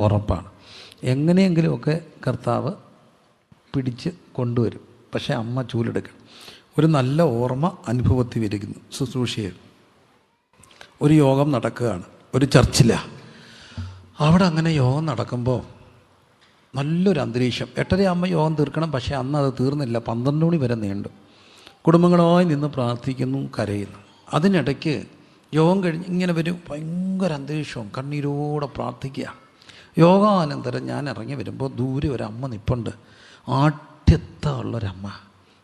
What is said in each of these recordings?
ഉറപ്പാണ്. എങ്ങനെയെങ്കിലുമൊക്കെ കർത്താവ് പിടിച്ച് കൊണ്ടുവരും. പക്ഷേ അമ്മ ചൂലെടുക്കണം. ഒരു നല്ല ഓർമ്മ അനുഭവത്തിൽ വരിക്കുന്നു. ശുശ്രൂഷയിൽ ഒരു യോഗം നടക്കുകയാണ്, ഒരു ചർച്ചിലാണ്. അവിടെ അങ്ങനെ യോഗം നടക്കുമ്പോൾ നല്ലൊരു അന്തരീക്ഷം. 8:30 യോഗം തീർക്കണം. പക്ഷേ അന്ന് അത് തീർന്നില്ല, 12 മണി വരെ നീണ്ടു. കുടുംബങ്ങളായി നിന്ന് പ്രാർത്ഥിക്കുന്നു, കരയുന്നു. അതിനിടയ്ക്ക് യോഗം കഴിഞ്ഞ് ഇങ്ങനെ വരും, ഭയങ്കര അന്തരീക്ഷവും, കണ്ണീരോടെ പ്രാർത്ഥിക്കുക. യോഗാനന്തരം ഞാൻ ഇറങ്ങി വരുമ്പോൾ ദൂരെ ഒരമ്മ നിൽപ്പുണ്ട്, ആഠ്യത്വമുള്ളൊരമ്മ.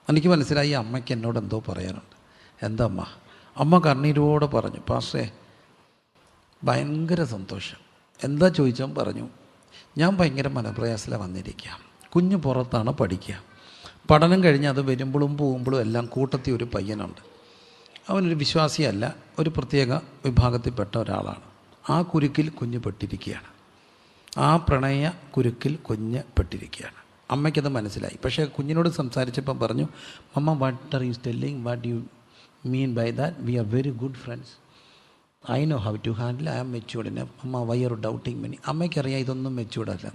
എനിക്ക് മനസ്സിലായി അമ്മയ്ക്ക് എന്നോട് എന്തോ പറയാനുണ്ട്. എന്താ അമ്മ? അമ്മ കണ്ണീരോടെ പറഞ്ഞു, പാസ്റ്റേ ഭയങ്കര സന്തോഷം. എന്താ ചോദിച്ചാൽ പറഞ്ഞു, ഞാൻ ഭയങ്കര മനപ്രയാസത്തിലാണ് വന്നിരിക്കുക. കുഞ്ഞ് പുറത്താണ് പഠിക്കുക. പഠനം കഴിഞ്ഞ് അത് വരുമ്പോഴും പോകുമ്പോഴും എല്ലാം കൂട്ടത്തിൽ ഒരു പയ്യനുണ്ട്. അവനൊരു വിശ്വാസിയല്ല, ഒരു പ്രത്യേക വിഭാഗത്തിൽപ്പെട്ട ഒരാളാണ്. ആ കുരുക്കിൽ കുഞ്ഞ് പെട്ടിരിക്കുകയാണ്. ആ പ്രണയ കുരുക്കിൽ കുഞ്ഞ് പെട്ടിരിക്കുകയാണ്. അമ്മയ്ക്കത് മനസ്സിലായി. പക്ഷേ കുഞ്ഞിനോട് സംസാരിച്ചപ്പം പറഞ്ഞു, mama what are you telling, what you mean by that, we are very good friends, I know how to handle, I am matured enough. അമ്മ വൈ ആർ ഡൗട്ടിങ് മീ. അമ്മയ്ക്കറിയാം ഇതൊന്നും മെച്യൂർഡല്ല.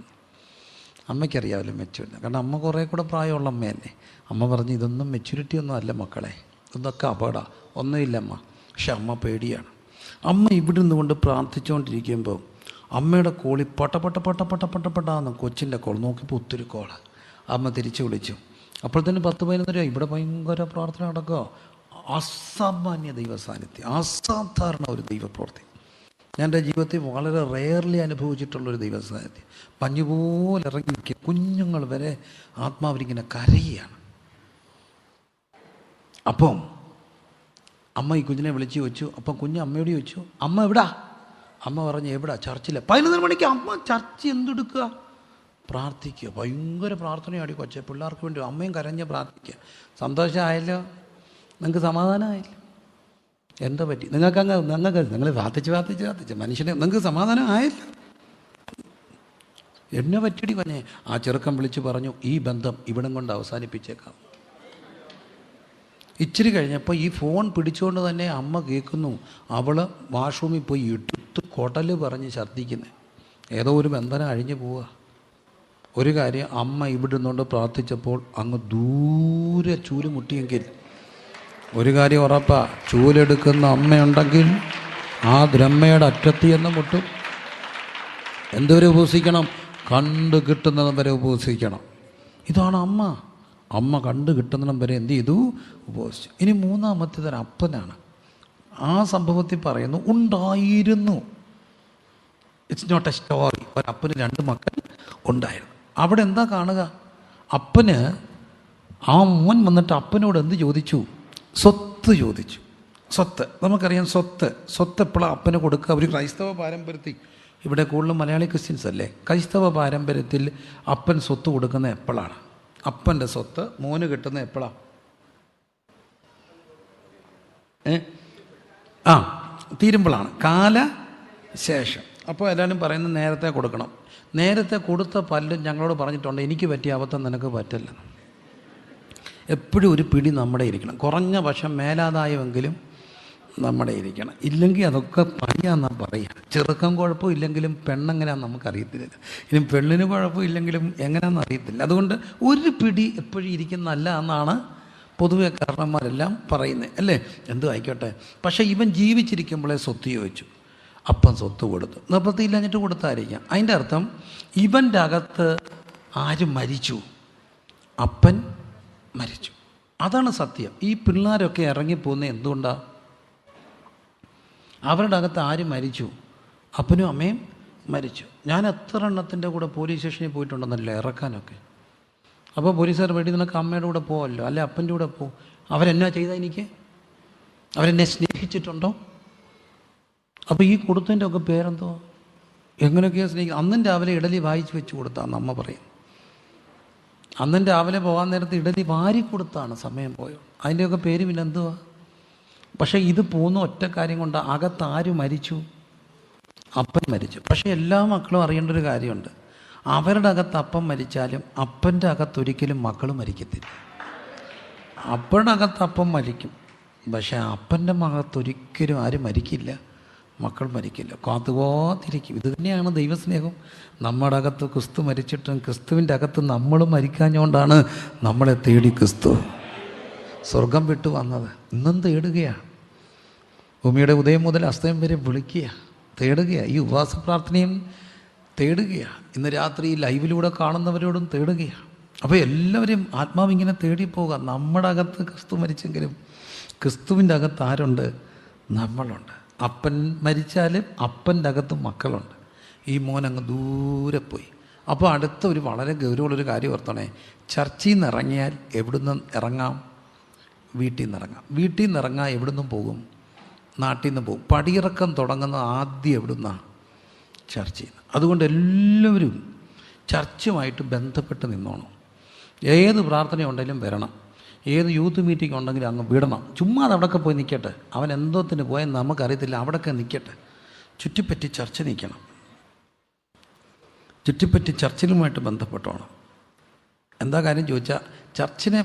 അമ്മയ്ക്കറിയാമല്ലോ മെച്യൂർഡ്, കാരണം അമ്മ കുറേ കൂടെ പ്രായമുള്ള അമ്മയല്ലേ. അമ്മ പറഞ്ഞു, ഇതൊന്നും മെച്യൂരിറ്റി ഒന്നും അല്ല മക്കളെ, ഇതൊക്കെ അപകട ഒന്നുമില്ലമ്മ. പക്ഷെ അമ്മ പേടിയാണ്. അമ്മ ഇവിടെ നിന്നുകൊണ്ട് പ്രാർത്ഥിച്ചുകൊണ്ടിരിക്കുമ്പോൾ അമ്മയുടെ കോളി പട്ടപ്പെട്ടാന്ന് കൊച്ചിൻ്റെ കോൾ നോക്കിയപ്പോൾ ഒത്തിരി കോള്. അമ്മ തിരിച്ചു വിളിച്ചു. അപ്പോഴത്തേന് 10-11 രൂപ. ഇവിടെ ഭയങ്കര പ്രാർത്ഥന നടക്കുക. അസാമാന്യ ദൈവസാന്നിധ്യം, അസാധാരണ ഒരു ദൈവപ്രവൃത്തി. ഞാൻ എൻ്റെ ജീവിതത്തിൽ വളരെ റെയർലി അനുഭവിച്ചിട്ടുള്ളൊരു ദൈവസാന്നിധ്യം. പഞ്ഞുപോലെ ഇറങ്ങി നിൽക്കുക. കുഞ്ഞുങ്ങൾ വരെ ആത്മാവിലിങ്ങനെ കരയുകയാണ്. അപ്പം അമ്മ ഈ കുഞ്ഞിനെ വിളിച്ച് ചോദിച്ചു. അപ്പം കുഞ്ഞ് അമ്മയോട് ചോദിച്ചു, അമ്മ എവിടാ? അമ്മ പറഞ്ഞു, എവിടാ? ചർച്ചില്ല. 11 മണിക്ക്. അമ്മ ചർച്ച് എന്തെടുക്കുക? പ്രാർത്ഥിക്കുക. ഭയങ്കര പ്രാർത്ഥനയാടി കൊച്ചെ, പിള്ളേർക്ക് വേണ്ടി. അമ്മയും കരഞ്ഞ് പ്രാർത്ഥിക്കുക. സന്തോഷമായല്ലോ? നിങ്ങൾക്ക് സമാധാനമായില്ല? എന്താ പറ്റി? നിങ്ങൾക്ക് നിങ്ങൾ പ്രാർത്ഥിച്ച് മനുഷ്യനെ നിങ്ങൾക്ക് സമാധാനം ആയില്ല? എന്നെ പറ്റിയടി പറഞ്ഞേ. ആ ചെറുക്കൻ വിളിച്ച് പറഞ്ഞു, ഈ ബന്ധം ഇവിടം കൊണ്ട് അവസാനിപ്പിച്ചേക്കാം. ഇച്ചിരി കഴിഞ്ഞപ്പോൾ ഈ ഫോൺ പിടിച്ചുകൊണ്ട് തന്നെ അമ്മ കേൾക്കുന്നു, അവൾ വാഷ്റൂമിൽ പോയി ഇട്ടിട്ട് കൊടൽ പറഞ്ഞ് ഛർദ്ദിക്കുന്നത്. ഏതോ ഒരു ബന്ധനം അഴിഞ്ഞു പോവുക. ഒരു കാര്യം, അമ്മ ഇവിടെ നിന്നുകൊണ്ട് പ്രാർത്ഥിച്ചപ്പോൾ അങ്ങ് ദൂരെ ചൂല് മുട്ടിയെങ്കിൽ ഒരു കാര്യം ഉറപ്പാ, ചൂലെടുക്കുന്ന അമ്മയുണ്ടെങ്കിൽ ആ ദ്രമ്മയുടെ അറ്റത്ത് എന്ന് മുട്ടും. എന്തുവരെ ഉപസിക്കണം? കണ്ടു കിട്ടുന്നതും വരെ ഉപസിക്കണം. ഇതാണ് അമ്മ. അമ്മ കണ്ടു കിട്ടുന്നിടം വരെ എന്ത് ചെയ്തു? ഉപസിച്ചു. ഇനി മൂന്നാമത്തേതൊരു അപ്പനാണ്. ആ സംഭവത്തിൽ പറയുന്നു, ഉണ്ടായിരുന്നു. It's not a story. ഒരപ്പന് 2 മക്കൾ ഉണ്ടായിരുന്നു. അവിടെ എന്താ കാണുക? അപ്പന്, ആ മോൻ വന്നിട്ട് അപ്പനോട് എന്ത് ചോദിച്ചു? സ്വത്ത് ചോദിച്ചു. സ്വത്ത് നമുക്കറിയാം. സ്വത്ത് എപ്പോഴാണ് അപ്പന് കൊടുക്കുക? ഒരു ക്രൈസ്തവ പാരമ്പര്യത്തിൽ, ഇവിടെ കൂടുതലും മലയാളി ക്രിസ്ത്യൻസ് അല്ലേ, ക്രൈസ്തവ പാരമ്പര്യത്തിൽ അപ്പൻ സ്വത്ത് കൊടുക്കുന്നത് എപ്പോഴാണ്? അപ്പൻ്റെ സ്വത്ത് മോന് കിട്ടുന്നത് എപ്പോഴാണ്? തീരുമ്പോഴാണ്, കാലശേഷം. അപ്പോൾ എല്ലാവരും പറയുന്നത് നേരത്തെ കൊടുക്കണം. നേരത്തെ കൊടുത്ത പലരും ഞങ്ങളോട് പറഞ്ഞിട്ടുണ്ട്, എനിക്ക് പറ്റിയ അബദ്ധം നിനക്ക് പറ്റില്ല. എപ്പോഴും ഒരു പിടി നമ്മുടെ ഇരിക്കണം. കുറഞ്ഞ പക്ഷം മേലാദായമെങ്കിലും നമ്മുടെ ഇരിക്കണം. ഇല്ലെങ്കിൽ അതൊക്കെ പണിയാന്നാണ് പറയുക. ചെറുക്കം കുഴപ്പമില്ലെങ്കിലും പെണ്ണെങ്ങനെയാണെന്ന് നമുക്കറിയത്തില്ല. ഇനി പെണ്ണിന് കുഴപ്പമില്ലെങ്കിലും എങ്ങനെയാണെന്ന് അറിയത്തില്ല. അതുകൊണ്ട് ഒരു പിടി എപ്പോഴും ഇരിക്കുന്നതല്ല എന്നാണ് പൊതുവെ കാരണന്മാരെല്ലാം പറയുന്നത് അല്ലേ. എന്തും ആയിക്കോട്ടെ. പക്ഷേ ഇവൻ ജീവിച്ചിരിക്കുമ്പോഴേ സ്വത്ത് ചോദിച്ചു. അപ്പം സ്വത്ത് കൊടുത്തു. നിർബന്ധമില്ലാഞ്ഞിട്ട് കൊടുത്തായിരിക്കാം. അതിൻ്റെ അർത്ഥം ഇവൻ്റെ അകത്ത് ആര് മരിച്ചു? അപ്പൻ മരിച്ചു. അതാണ് സത്യം. ഈ പിള്ളേരൊക്കെ ഇറങ്ങിപ്പോകുന്നത് എന്തുകൊണ്ടാണ്? അവരുടെ അകത്ത് ആര് മരിച്ചു? അപ്പനും അമ്മയും മരിച്ചു. ഞാൻ എത്ര എണ്ണത്തിൻ്റെ കൂടെ പോലീസ് സ്റ്റേഷനിൽ പോയിട്ടുണ്ടെന്നല്ല ഇറക്കാനൊക്കെ. അപ്പോൾ പോലീസുകാർ വേണ്ടി നിനക്ക് അമ്മയുടെ കൂടെ പോവല്ലോ, അല്ലെ അപ്പൻ്റെ കൂടെ പോകും. അവരെന്നാ ചെയ്താൽ എനിക്ക്? അവരെന്നെ സ്നേഹിച്ചിട്ടുണ്ടോ? അപ്പോൾ ഈ കൊടുത്തതിൻ്റെ ഒക്കെ പേരെന്തോ? എങ്ങനെയൊക്കെയാണ് സ്നേഹിക്കുക? അന്നും രാവിലെ ഇഡലി വായിച്ച് വെച്ച് കൊടുത്താന്ന് അമ്മ പറയും. അന്നും രാവിലെ പോകാൻ നേരത്ത് ഇഡലി വാരി കൊടുത്താണ് സമയം പോയോ. അതിൻ്റെയൊക്കെ പേര് പിന്നെ എന്തുവാ? പക്ഷേ ഇത് പോകുന്ന ഒറ്റ കാര്യം കൊണ്ട് അകത്ത് ആര് മരിച്ചു? അപ്പൻ മരിച്ചു. പക്ഷേ എല്ലാ മക്കളും അറിയേണ്ട ഒരു കാര്യമുണ്ട്, അവരുടെ അകത്ത് അപ്പം മരിച്ചാലും അപ്പൻ്റെ അകത്തൊരിക്കലും മക്കൾ മരിക്കത്തില്ല. അപ്പൻ്റെ അകത്ത് അപ്പം മരിക്കും, പക്ഷേ അപ്പൻ്റെ അകത്തൊരിക്കലും ആരും മരിക്കില്ല, മക്കൾ മരിക്കില്ല, കാത്തുകാത്തിരിക്കും. ഇത് തന്നെയാണ് ദൈവസ്നേഹം. നമ്മുടെ അകത്ത് ക്രിസ്തു മരിച്ചിട്ടും ക്രിസ്തുവിൻ്റെ അകത്ത് നമ്മൾ മരിക്കാഞ്ഞുകൊണ്ടാണ് നമ്മളെ തേടി ക്രിസ്തു സ്വർഗം വിട്ടു വന്നത്. ഇന്നും തേടുകയാണ്. ഭൂമിയുടെ ഉദയം മുതൽ അസ്തയം വരെ വിളിക്കുക, തേടുകയാണ്. ഈ ഉപവാസ പ്രാർത്ഥനയും തേടുകയാണ്. ഇന്ന് രാത്രി ലൈവിലൂടെ കാണുന്നവരോടും തേടുകയാണ്. അപ്പോൾ എല്ലാവരും ആത്മാവിങ്ങനെ തേടിപ്പോവുക. നമ്മുടെ അകത്ത് ക്രിസ്തു മരിച്ചെങ്കിലും ക്രിസ്തുവിൻ്റെ അകത്ത് ആരുണ്ട്? നമ്മളുണ്ട്. അപ്പൻ മരിച്ചാലും അപ്പൻ്റെ അകത്ത് മക്കളുണ്ട്. ഈ മോൻ അങ്ങ് ദൂരെ പോയി. അപ്പോൾ അടുത്ത ഒരു വളരെ ഗൗരവമുള്ളൊരു കാര്യം ഓർത്തണേ. ചർച്ചിൽ നിന്ന് ഇറങ്ങിയാൽ എവിടുന്ന് ഇറങ്ങാം? വീട്ടിൽ നിന്ന് ഇറങ്ങാം. വീട്ടിൽ നിന്ന് ഇറങ്ങാൻ എവിടുന്നും പോകും? നാട്ടിൽ നിന്ന് പോകും. പടിയിറക്കം തുടങ്ങുന്ന ആദ്യം എവിടുന്നാണ്? ചർച്ചിൽ നിന്ന്. അതുകൊണ്ട് എല്ലാവരും ചർച്ചുമായിട്ട് ബന്ധപ്പെട്ട് നിന്നോണം. ഏത് പ്രാർത്ഥന ഉണ്ടെങ്കിലും വരണം. ഏത് യൂത്ത് മീറ്റിംഗ് ഉണ്ടെങ്കിലും അങ്ങ് വിടണം. ചുമ്മാ അത് അവിടെയൊക്കെ പോയി നിൽക്കട്ടെ. അവൻ എന്തോത്തിന് പോയെന്ന് നമുക്കറിയത്തില്ല. അവിടെയൊക്കെ നിൽക്കട്ടെ. ചുറ്റിപ്പറ്റി ചർച്ച നിൽക്കണം. ചുറ്റിപ്പറ്റി ചർച്ചിലുമായിട്ട് ബന്ധപ്പെട്ടോണം. എന്താ കാര്യം ചോദിച്ചാൽ, ചർച്ചിനെ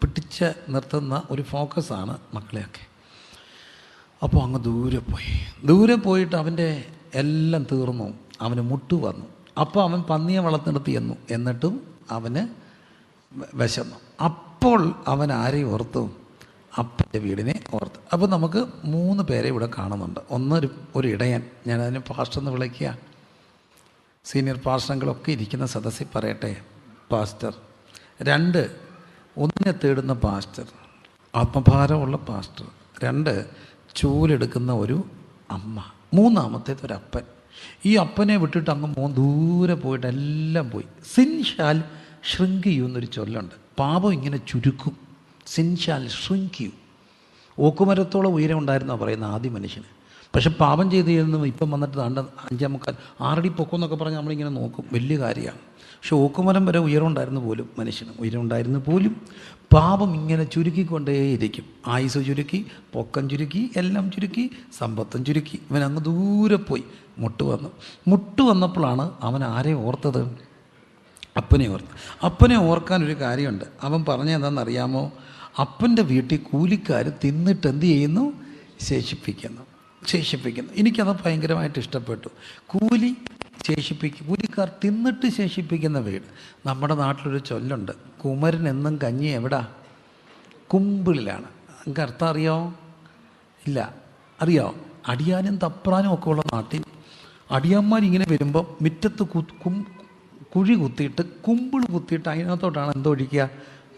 പിടിച്ച് നിർത്തുന്ന ഒരു ഫോക്കസാണ് മക്കളെയൊക്കെ. അപ്പോൾ അങ്ങ് ദൂരെ പോയിട്ട് അവൻ്റെ എല്ലാം തീർന്നു. അവന് മുട്ടു വന്നു. അപ്പോൾ അവൻ പന്നിയെ വളർത്തിനെടുത്ത് ചെന്നു. എന്നിട്ടും അവന് വിശന്നു. അപ്പോൾ അവൻ ആരെയും ഓർത്തു? അപ്പൻ്റെ വീടിനെ ഓർത്ത്. അപ്പോൾ നമുക്ക് 3 പേരെ ഇവിടെ കാണുന്നുണ്ട്. ഒന്ന് ഒരു ഇടയൻ, ഞാനതിന് പാസ്റ്റർ എന്ന് വിളിക്കുക. സീനിയർ പാസ്റ്ററുകളൊക്കെ ഇരിക്കുന്ന സദസ്സിൽ പറയട്ടെ, പാസ്റ്റർ. 2 ഒന്നിനെ തേടുന്ന പാസ്റ്റർ, ആത്മഭാരമുള്ള പാസ്റ്റർ. 2 ചൂലെടുക്കുന്ന ഒരു അമ്മ. 3-മത്തേത് ഒരപ്പൻ. ഈ അപ്പനെ വിട്ടിട്ട് അങ്ങ് ദൂരെ പോയിട്ട് എല്ലാം പോയി. സിൻ ഷാൽ ഷ്രിങ്ക് യു എന്നൊരു ചൊല്ലുണ്ട്. പാപം ഇങ്ങനെ ചുരുക്കും. Sin shall shrink you. ഓക്കുമരത്തോളം ഉയരം ഉണ്ടായിരുന്നാണ് പറയുന്നത് ആദ്യ മനുഷ്യന്. പക്ഷെ പാപം ചെയ്ത് ചെയ്യുന്നു ഇപ്പം വന്നിട്ട് 5-മുക്കാൽ 6 അടി പൊക്കം എന്നൊക്കെ പറഞ്ഞ് നമ്മളിങ്ങനെ നോക്കും, വലിയ കാര്യമാണ്. പക്ഷെ ഓക്കുമരം വരെ ഉയരം ഉണ്ടായിരുന്നു പോലും, മനുഷ്യന് ഉയരം ഉണ്ടായിരുന്നു പോലും. പാപം ഇങ്ങനെ ചുരുക്കിക്കൊണ്ടേയിരിക്കും. ആയുസ് ചുരുക്കി, പൊക്കം ചുരുക്കി, എല്ലാം ചുരുക്കി, സമ്പത്തും ചുരുക്കി. ഇവൻ അങ്ങ് ദൂരെ പോയി. മുട്ട് വന്നപ്പോഴാണ് അവൻ ആരെ ഓർത്തത്? അപ്പനെ ഓർത്ത്. അപ്പനെ ഓർക്കാനൊരു കാര്യമുണ്ട്. അവൻ പറഞ്ഞ എന്താണെന്നറിയാമോ? അപ്പൻ്റെ വീട്ടിൽ കൂലിക്കാർ തിന്നിട്ട് എന്ത് ചെയ്യുന്നു? ശേഷിപ്പിക്കുന്നു. എനിക്കത് ഭയങ്കരമായിട്ട് ഇഷ്ടപ്പെട്ടു. കൂലിക്കാർ തിന്നിട്ട് ശേഷിപ്പിക്കുന്ന വീട്. നമ്മുടെ നാട്ടിലൊരു ചൊല്ലുണ്ട്, കുമരൻ എന്നും കഞ്ഞി എവിടാ? കുമ്പിളിലാണ്. നിങ്ങൾക്ക് അർത്ഥം അറിയാമോ? ഇല്ല. അറിയാമോ? അടിയാനും തപ്രാനും ഒക്കെ ഉള്ള നാട്ടിൽ അടിയന്മാരിങ്ങനെ വരുമ്പോൾ മുറ്റത്ത് കുഴി കുത്തിയിട്ട് കുമ്പിൾ കുത്തിയിട്ട് അതിനകത്തോട്ടാണ് എന്തോ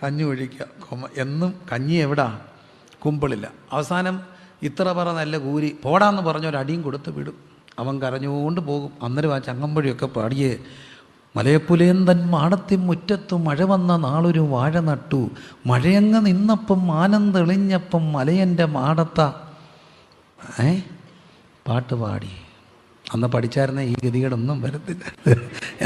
കഞ്ഞി ഒഴിക്കുക. എന്നും കഞ്ഞി എവിടാ? കുമ്പിളില്ല. അവസാനം ഇത്ര പറ നല്ല കൂരി പോടാന്ന് പറഞ്ഞൊരടിയും കൊടുത്ത് വിടും. അവൻ കരഞ്ഞുകൊണ്ട് പോകും. അന്നേരം ആ ചങ്ങമ്പഴിയൊക്കെ പാടിയേ, മലയപ്പുലേന്തൻ മാടത്തി മുറ്റത്തു മഴ വന്ന നാളൊരു വാഴ നട്ടു, മഴയങ്ങ് നിന്നപ്പം ആനന്ദെളിഞ്ഞപ്പം മലയൻ്റെ മാടത്ത പാട്ട് പാടി. അന്ന് പഠിച്ചായിരുന്ന ഈ ഗതികേടൊന്നും വരത്തില്ല.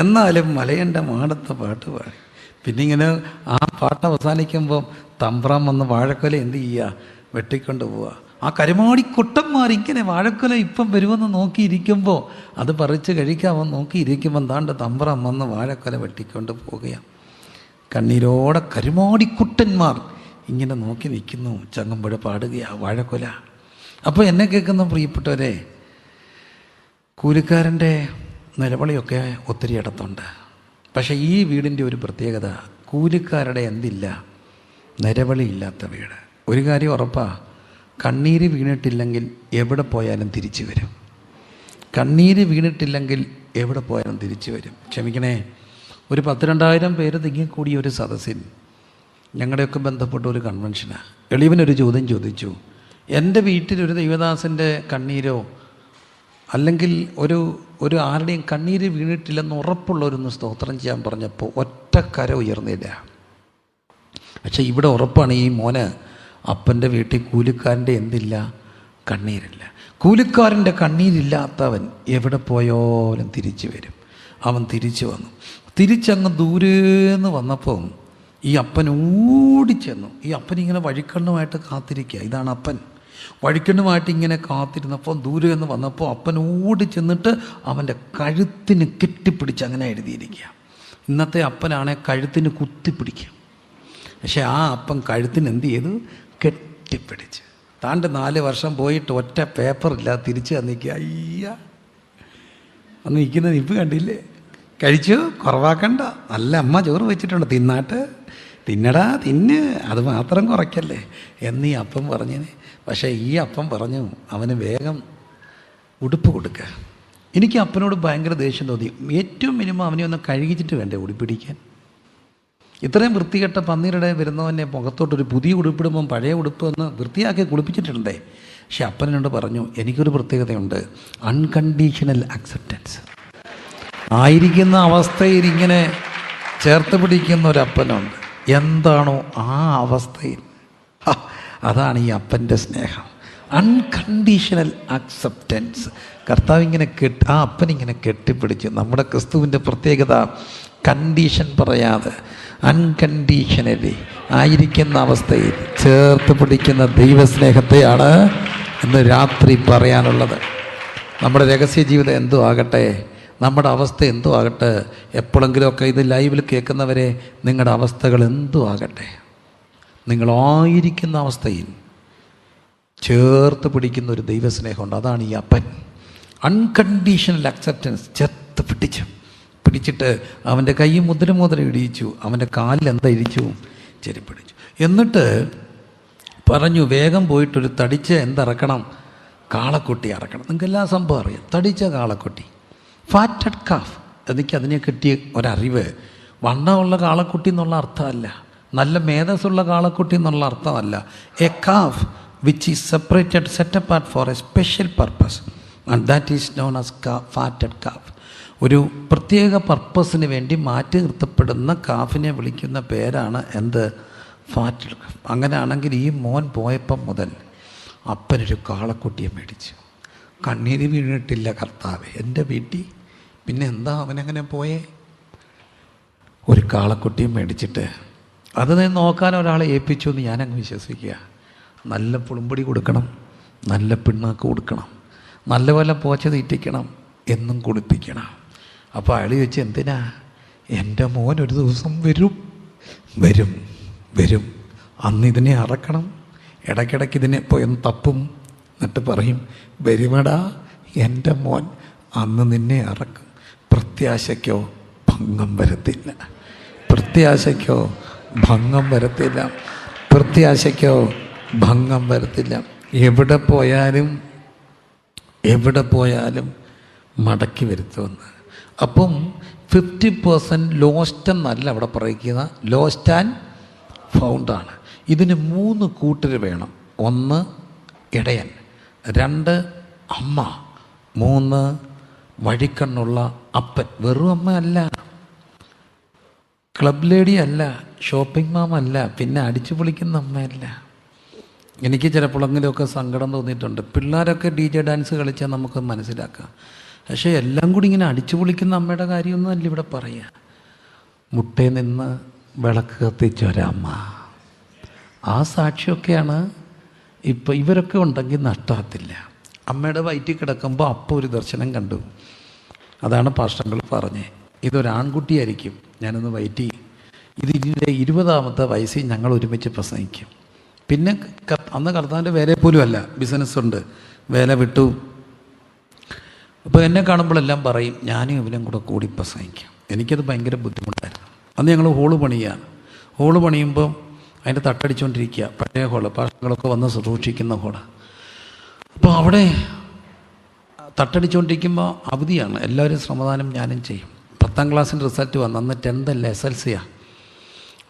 എന്നാലും മലയൻ്റെ മാടത്ത പാട്ട് പാടി. പിന്നെ ഇങ്ങനെ ആ പാട്ട് അവസാനിക്കുമ്പം തമ്പ്രാൻ വന്ന് വാഴക്കൊല എന്ത് ചെയ്യുക? വെട്ടിക്കൊണ്ട് പോവുക. ആ കരുമാടിക്കുട്ടന്മാരിങ്ങനെ വാഴക്കൊല ഇപ്പം വരുമെന്ന് നോക്കിയിരിക്കുമ്പോൾ, അത് പറിച്ച് കഴിക്കാമെന്ന് നോക്കിയിരിക്കുമ്പം താണ്ട് തമ്പ്രാൻ വന്ന് വാഴക്കൊല വെട്ടിക്കൊണ്ട് പോവുകയാണ്. കണ്ണീരോടെ കരുമാടിക്കുട്ടന്മാർ ഇങ്ങനെ നോക്കി നിൽക്കുന്നു. ചങ്ങമ്പുഴ പാടുകയാണ് വാഴക്കൊല. അപ്പോൾ എന്നെ കേൾക്കുന്ന പ്രിയപ്പെട്ടവരെ, കൂലിക്കാരൻ്റെ നിലവിളിയൊക്കെ ഒത്തിരി ഇടത്തുണ്ട്. പക്ഷേ ഈ വീടിൻ്റെ ഒരു പ്രത്യേകത, കൂലിക്കാരുടെ എന്തില്ല? നിലവിളിയില്ലാത്ത വീട്. ഒരു കാര്യം ഉറപ്പാണ്, കണ്ണീര് വീണിട്ടില്ലെങ്കിൽ എവിടെ പോയാലും തിരിച്ചു വരും. കണ്ണീര് വീണിട്ടില്ലെങ്കിൽ എവിടെ പോയാലും തിരിച്ചു വരും. ക്ഷമിക്കണേ, ഒരു 10,000-2000 പേര് തിങ്ങിക്കൂടിയ ഒരു സദസ്സിൽ ഞങ്ങളുടെയൊക്കെ ബന്ധപ്പെട്ട ഒരു കൺവെൻഷനാണ്. എളിവനൊരു ചോദ്യം ചോദിച്ചു, എൻ്റെ വീട്ടിലൊരു ദൈവദാസൻ്റെ കണ്ണീരോ അല്ലെങ്കിൽ ഒരു ആരുടെയും കണ്ണീര് വീണിട്ടില്ലെന്ന് ഉറപ്പുള്ളവരൊന്ന് സ്തോത്രം ചെയ്യാൻ പറഞ്ഞപ്പോൾ ഒറ്റ കര ഉയർന്നില്ല. പക്ഷെ ഇവിടെ ഉറപ്പാണ്, ഈ മോന് അപ്പൻ്റെ വീട്ടിൽ കൂലിക്കാരൻ്റെ എന്തില്ല? കണ്ണീരില്ല. കൂലിക്കാരൻ്റെ കണ്ണീരില്ലാത്തവൻ എവിടെ പോയാലും തിരിച്ചു വരും. അവൻ തിരിച്ചു വന്നു. തിരിച്ചങ്ങ് ദൂരേന്ന് വന്നപ്പോൾ ഈ അപ്പൻ ഓടിച്ചെന്നു. ഈ അപ്പനിങ്ങനെ വഴിക്കണ്ണുമായിട്ട് കാത്തിരിക്കുക. ഇതാണ് അപ്പൻ. വഴിക്കണ്ണുമായിട്ട് ഇങ്ങനെ കാത്തിരുന്നപ്പോൾ ദൂരെ നിന്ന് വന്നപ്പോൾ അപ്പൻ ഓടി ചെന്നിട്ട് അവൻ്റെ കഴുത്തിന് കെട്ടിപ്പിടിച്ച് അങ്ങനെ എഴുതിയിരിക്കുക. ഇന്നത്തെ അപ്പനാണെ കഴുത്തിന് കുത്തിപ്പിടിക്കുക. പക്ഷെ ആ അപ്പൻ കഴുത്തിന് എന്ത് ചെയ്തു? കെട്ടിപ്പിടിച്ച്. താണ്ട് 4 വർഷം പോയിട്ട് ഒറ്റ പേപ്പറില്ല തിരിച്ച് തന്നിക്കുക. അയ്യ, അന്ന് നിൽക്കുന്ന നിപ്പ് കണ്ടില്ലേ? കഴിച്ചു, കുറവാക്കണ്ട, നല്ല അമ്മ ചോറ് വെച്ചിട്ടുണ്ട്, തിന്നാട്ട്, തിന്നടാ തിന്ന്, അത് മാത്രം കുറയ്ക്കല്ലേ എന്നീ അപ്പം പറഞ്ഞിന്. പക്ഷേ ഈ അപ്പം പറഞ്ഞു അവന് വേഗം ഉടുപ്പ് കൊടുക്കുക. എനിക്ക് അപ്പനോട് ഭയങ്കര ദേഷ്യം തോന്നി. ഏറ്റവും മിനിമം അവനെ ഒന്ന് കഴുകിച്ചിട്ട് വേണ്ടേ ഉടുപ്പിടിക്കാൻ? ഇത്രയും വൃത്തികെട്ട പന്നീരുടെ വരുന്നവനെ മുഖത്തോട്ടൊരു പുതിയ ഉടുപ്പിടുമ്പം പഴയ ഉടുപ്പ് ഒന്ന് വൃത്തിയാക്കി കുളിപ്പിച്ചിട്ടുണ്ടേ. പക്ഷെ അപ്പനോട് പറഞ്ഞു, എനിക്കൊരു പ്രത്യേകതയുണ്ട്, അൺകണ്ടീഷണൽ അക്സെപ്റ്റൻസ്. ആയിരിക്കുന്ന അവസ്ഥയിൽ ഇങ്ങനെ ചേർത്ത് പിടിക്കുന്ന ഒരപ്പനുണ്ട്. എന്താണോ ആ അവസ്ഥയിൽ, അതാണ് ഈ അപ്പൻ്റെ സ്നേഹം. Unconditional acceptance. കർത്താവ് ഇങ്ങനെ ആ അപ്പനിങ്ങനെ കെട്ടിപ്പിടിച്ചു. നമ്മുടെ ക്രിസ്തുവിൻ്റെ പ്രത്യേകത കണ്ടീഷൻ പറയാതെ അൺകണ്ടീഷണലി ആയിരിക്കുന്ന അവസ്ഥയിൽ ചേർത്ത് പിടിക്കുന്ന ദൈവസ്നേഹത്തെയാണ് ഇന്ന് രാത്രി പറയാനുള്ളത്. നമ്മുടെ രഹസ്യ ജീവിതം എന്തോ ആകട്ടെ, നമ്മുടെ അവസ്ഥ എന്തോ ആകട്ടെ, എപ്പോഴെങ്കിലുമൊക്കെ ഇത് ലൈവിൽ കേൾക്കുന്നവരെ, നിങ്ങളുടെ അവസ്ഥകൾ എന്തോ ആകട്ടെ, നിങ്ങളായിരിക്കുന്ന അവസ്ഥയിൽ ചേർത്ത് പിടിക്കുന്ന ഒരു ദൈവസ്നേഹമുണ്ട്. അതാണ് ഈ അപ്പൻ. Unconditional acceptance. ചേർത്ത് പിടിച്ചിട്ട് അവൻ്റെ കൈ മുദ്ര ഇടിയിച്ചു, അവൻ്റെ കാലിൽ എന്താ ഇടിച്ചു? ചെരിപ്പിടിച്ചു. എന്നിട്ട് പറഞ്ഞു, വേഗം പോയിട്ടൊരു തടിച്ച എന്തിറക്കണം? കാളക്കുട്ടി ഇറക്കണം. നിങ്ങൾക്ക് എല്ലാ സംഭവം അറിയാം. തടിച്ച കാളക്കുട്ടി, ഫാറ്റഡ് കാഫ്. എനിക്ക് അതിനെ കിട്ടിയ ഒരറിവ്, വണ്ണമുള്ള കാളക്കുട്ടി എന്നുള്ള അർത്ഥമല്ല, നല്ല മേധസ്സുള്ള കാളക്കുട്ടി എന്നുള്ള അർത്ഥമല്ല. A calf which is separated, set apart for a special purpose, and that is known as fatted calf. ഒരു പ്രത്യേക പർപ്പസിന് വേണ്ടി മാറ്റി നിർത്തപ്പെടുന്ന കാഫിനെ വിളിക്കുന്ന പേരാണ് എന്ത്? ഫാറ്റഡ് കാഫ്. അങ്ങനെയാണെങ്കിൽ ഈ മോൻ പോയപ്പം മുതൽ അപ്പനൊരു കാളക്കുട്ടിയെ മേടിച്ചു. കണ്ണീര് വീണിട്ടില്ല കർത്താവേ എൻ്റെ വീട്ടിൽ. പിന്നെ എന്താ അവനങ്ങനെ പോയേ? ഒരു കാളക്കുട്ടിയെ മേടിച്ചിട്ട് അത് നോക്കാൻ ഒരാളെ ഏൽപ്പിച്ചു എന്ന് ഞാനങ്ങ് വിശ്വസിക്കുക. നല്ല പുളുമ്പടി കൊടുക്കണം, നല്ല പിണ്ണാക്ക് കൊടുക്കണം, നല്ലപോലെ പോച്ച തീറ്റിക്കണം, എന്നും കുളിപ്പിക്കണം. അപ്പോൾ അയാൾ ചോദിച്ചു, എന്തിനാ? എൻ്റെ മോൻ ഒരു ദിവസം വരും, അന്ന് ഇതിനെ അറക്കണം, ഇടയ്ക്കിടയ്ക്ക് ഇതിനെ പോയൊന്ന് തപ്പും, എന്നിട്ട് പറയും, വരുമടാ എൻ്റെ മോൻ, അന്ന് നിന്നെ അറക്കും. പ്രത്യാശയ്ക്കോ ഭംഗം വരത്തില്ല, പ്രത്യാശയ്ക്കോ ഭംഗം വരത്തില്ല, പ്രത്യാശയ്ക്കോ ഭംഗം വരത്തില്ല. എവിടെ പോയാലും മടക്കി വരുത്തുമെന്ന്. അപ്പം 50% ലോസ്റ്റ് എന്നല്ല അവിടെ പറയുക, ലോസ്റ്റ് ആൻഡ് ഫൗണ്ടാണ്. ഇതിന് 3 കൂട്ടർ വേണം. 1 ഇടയൻ, 2 അമ്മ, 3 വഴിക്കണ്ണുള്ള അപ്പൻ. വെറും അമ്മ അല്ല, ക്ലബ് ലേഡി അല്ല, ഷോപ്പിംഗ് മാം അല്ല, പിന്നെ അടിച്ചു പൊളിക്കുന്ന അമ്മയല്ല. എനിക്ക് ചിലപ്പോഴെങ്കിലുമൊക്കെ സങ്കടം തോന്നിയിട്ടുണ്ട്. പിള്ളേരൊക്കെ DJ ഡാൻസ് കളിച്ചാൽ നമുക്ക് മനസ്സിലാക്കാം. പക്ഷേ എല്ലാം കൂടി ഇങ്ങനെ അടിച്ചു പൊളിക്കുന്ന അമ്മയുടെ കാര്യമൊന്നും അല്ല ഇവിടെ പറയുക. മുട്ടയിൽ നിന്ന് വിളക്ക് കത്തിച്ചൊരമ്മ, ആ സാക്ഷിയൊക്കെയാണ് ഇപ്പോൾ. ഇവരൊക്കെ ഉണ്ടെങ്കിൽ നഷ്ടത്തില്ല. അമ്മയുടെ വയറ്റിൽ കിടക്കുമ്പോൾ അപ്പോൾ ഒരു ദർശനം കണ്ടു. അതാണ് പാസ്റ്റർ പറഞ്ഞേ, ഇതൊരാൺകുട്ടിയായിരിക്കും. ഞാനൊന്ന് വയറ്റി, ഇതിൻ്റെ 20ാമത്തെ വയസ്സിൽ ഞങ്ങൾ ഒരുമിച്ച് പ്രസംഗിക്കും. പിന്നെ അന്ന് കർത്താവിൻ്റെ വേല പോലും അല്ല, ബിസിനസ്സുണ്ട്, വേല വിട്ടു. അപ്പോൾ എന്നെ കാണുമ്പോഴെല്ലാം പറയും, ഞാനും ഇവനും കൂടി പ്രസംഗിക്കാം. എനിക്കത് ഭയങ്കര ബുദ്ധിമുട്ടായിരുന്നു. അന്ന് ഞങ്ങൾ ഹോള് പണിയുമ്പോൾ അതിൻ്റെ തട്ടടിച്ചുകൊണ്ടിരിക്കുക. പഴയ ഹോള്, പാസ്റ്ററുകളൊക്കെ വന്ന് സൂക്ഷിക്കുന്ന ഹോള്. അപ്പോൾ അവിടെ തട്ടടിച്ചുകൊണ്ടിരിക്കുമ്പോൾ അവധിയാണ്, എല്ലാവരും ശ്രമദാനം ഞാനും ചെയ്യും. 10ാം ക്ലാസ്സിൻ്റെ റിസൾട്ട് വന്നു. അന്ന് 10th അല്ല, SLCയാണ്.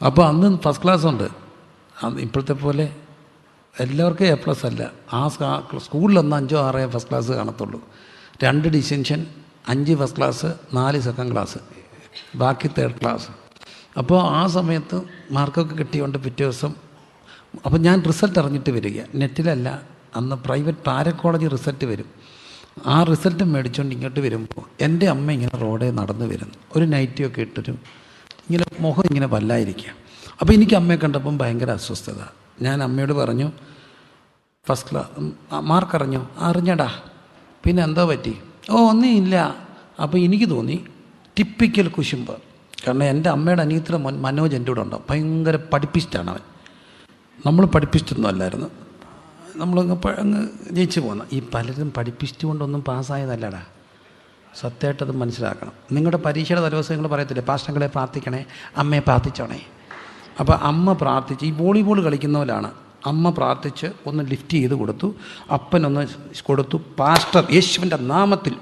അപ്പോൾ അന്ന് ഫസ്റ്റ് ക്ലാസ് ഉണ്ട്. ഇപ്പോഴത്തെ പോലെ എല്ലാവർക്കും A+ അല്ല. ആ സ്കൂളിലൊന്ന് 5 or 6 ഫസ്റ്റ് ക്ലാസ് കാണത്തുള്ളൂ. 2 distinction, 5 first class, 4 second class, ബാക്കി തേർഡ് ക്ലാസ്. അപ്പോൾ ആ സമയത്ത് മാർക്കൊക്കെ കിട്ടിയോണ്ട് പിറ്റേ ദിവസം, അപ്പോൾ ഞാൻ റിസൾട്ട് അറിഞ്ഞിട്ട് വരിക, നെറ്റിലല്ല, അന്ന് പ്രൈവറ്റ് പാരൽ കോളേജ് റിസൾട്ട് വരും. ആ റിസൾട്ട് മേടിച്ചുകൊണ്ട് ഇങ്ങോട്ട് വരുമ്പോൾ എൻ്റെ അമ്മ ഇങ്ങനെ റോഡിൽ നടന്നു വരുന്നു, ഒരു നൈറ്റിയൊക്കെ ഇട്ടൊരു ഇങ്ങനെ മുഖം ഇങ്ങനെ വല്ലായിരിക്കുക. അപ്പോൾ എനിക്ക് അമ്മയെ കണ്ടപ്പം ഭയങ്കര അസ്വസ്ഥത. ഞാൻ അമ്മയോട് പറഞ്ഞു, ഫസ്റ്റ് ക്ലാസ് മാർക്ക് അറിഞ്ഞടാ. പിന്നെ എന്താ പറ്റി? ഒന്നും ഇല്ല. അപ്പോൾ എനിക്ക് തോന്നി ടിപ്പിക്കൽ കുശുമ്പ്. കാരണം എൻ്റെ അമ്മയുടെ അനിയത്തിയുടെ മോൻ മനോജ് എൻ്റെ കൂടെ ഉണ്ടാവും. ഭയങ്കര പഠിപ്പിസ്റ്റാണ് അവൻ. നമ്മൾ പഠിപ്പിസ്റ്റൊന്നും അല്ലായിരുന്നു. നമ്മളങ്ങ് അങ്ങ് ജയിച്ചു പോകുന്ന. ഈ പലരും പഠിപ്പിച്ചിട്ട് കൊണ്ടൊന്നും പാസ്സായതല്ലടാ, സത്യമായിട്ടത് മനസ്സിലാക്കണം. നിങ്ങളുടെ പരീക്ഷയുടെ ദിവസം നിങ്ങൾ പറയത്തില്ലേ, പാസ്റ്റങ്ങളെ പ്രാർത്ഥിക്കണേ, അമ്മയെ പ്രാർത്ഥിച്ചോണേ. അപ്പോൾ അമ്മ പ്രാർത്ഥിച്ച്, ഈ വോളിബോൾ കളിക്കുന്ന പോലാണ്, അമ്മ പ്രാർത്ഥിച്ച് ഒന്ന് ലിഫ്റ്റ് ചെയ്ത് കൊടുത്തു, അപ്പനൊന്ന് കൊടുത്തു, പാസ്റ്റർ യേശുവിൻ്റെ നാമത്തിൽ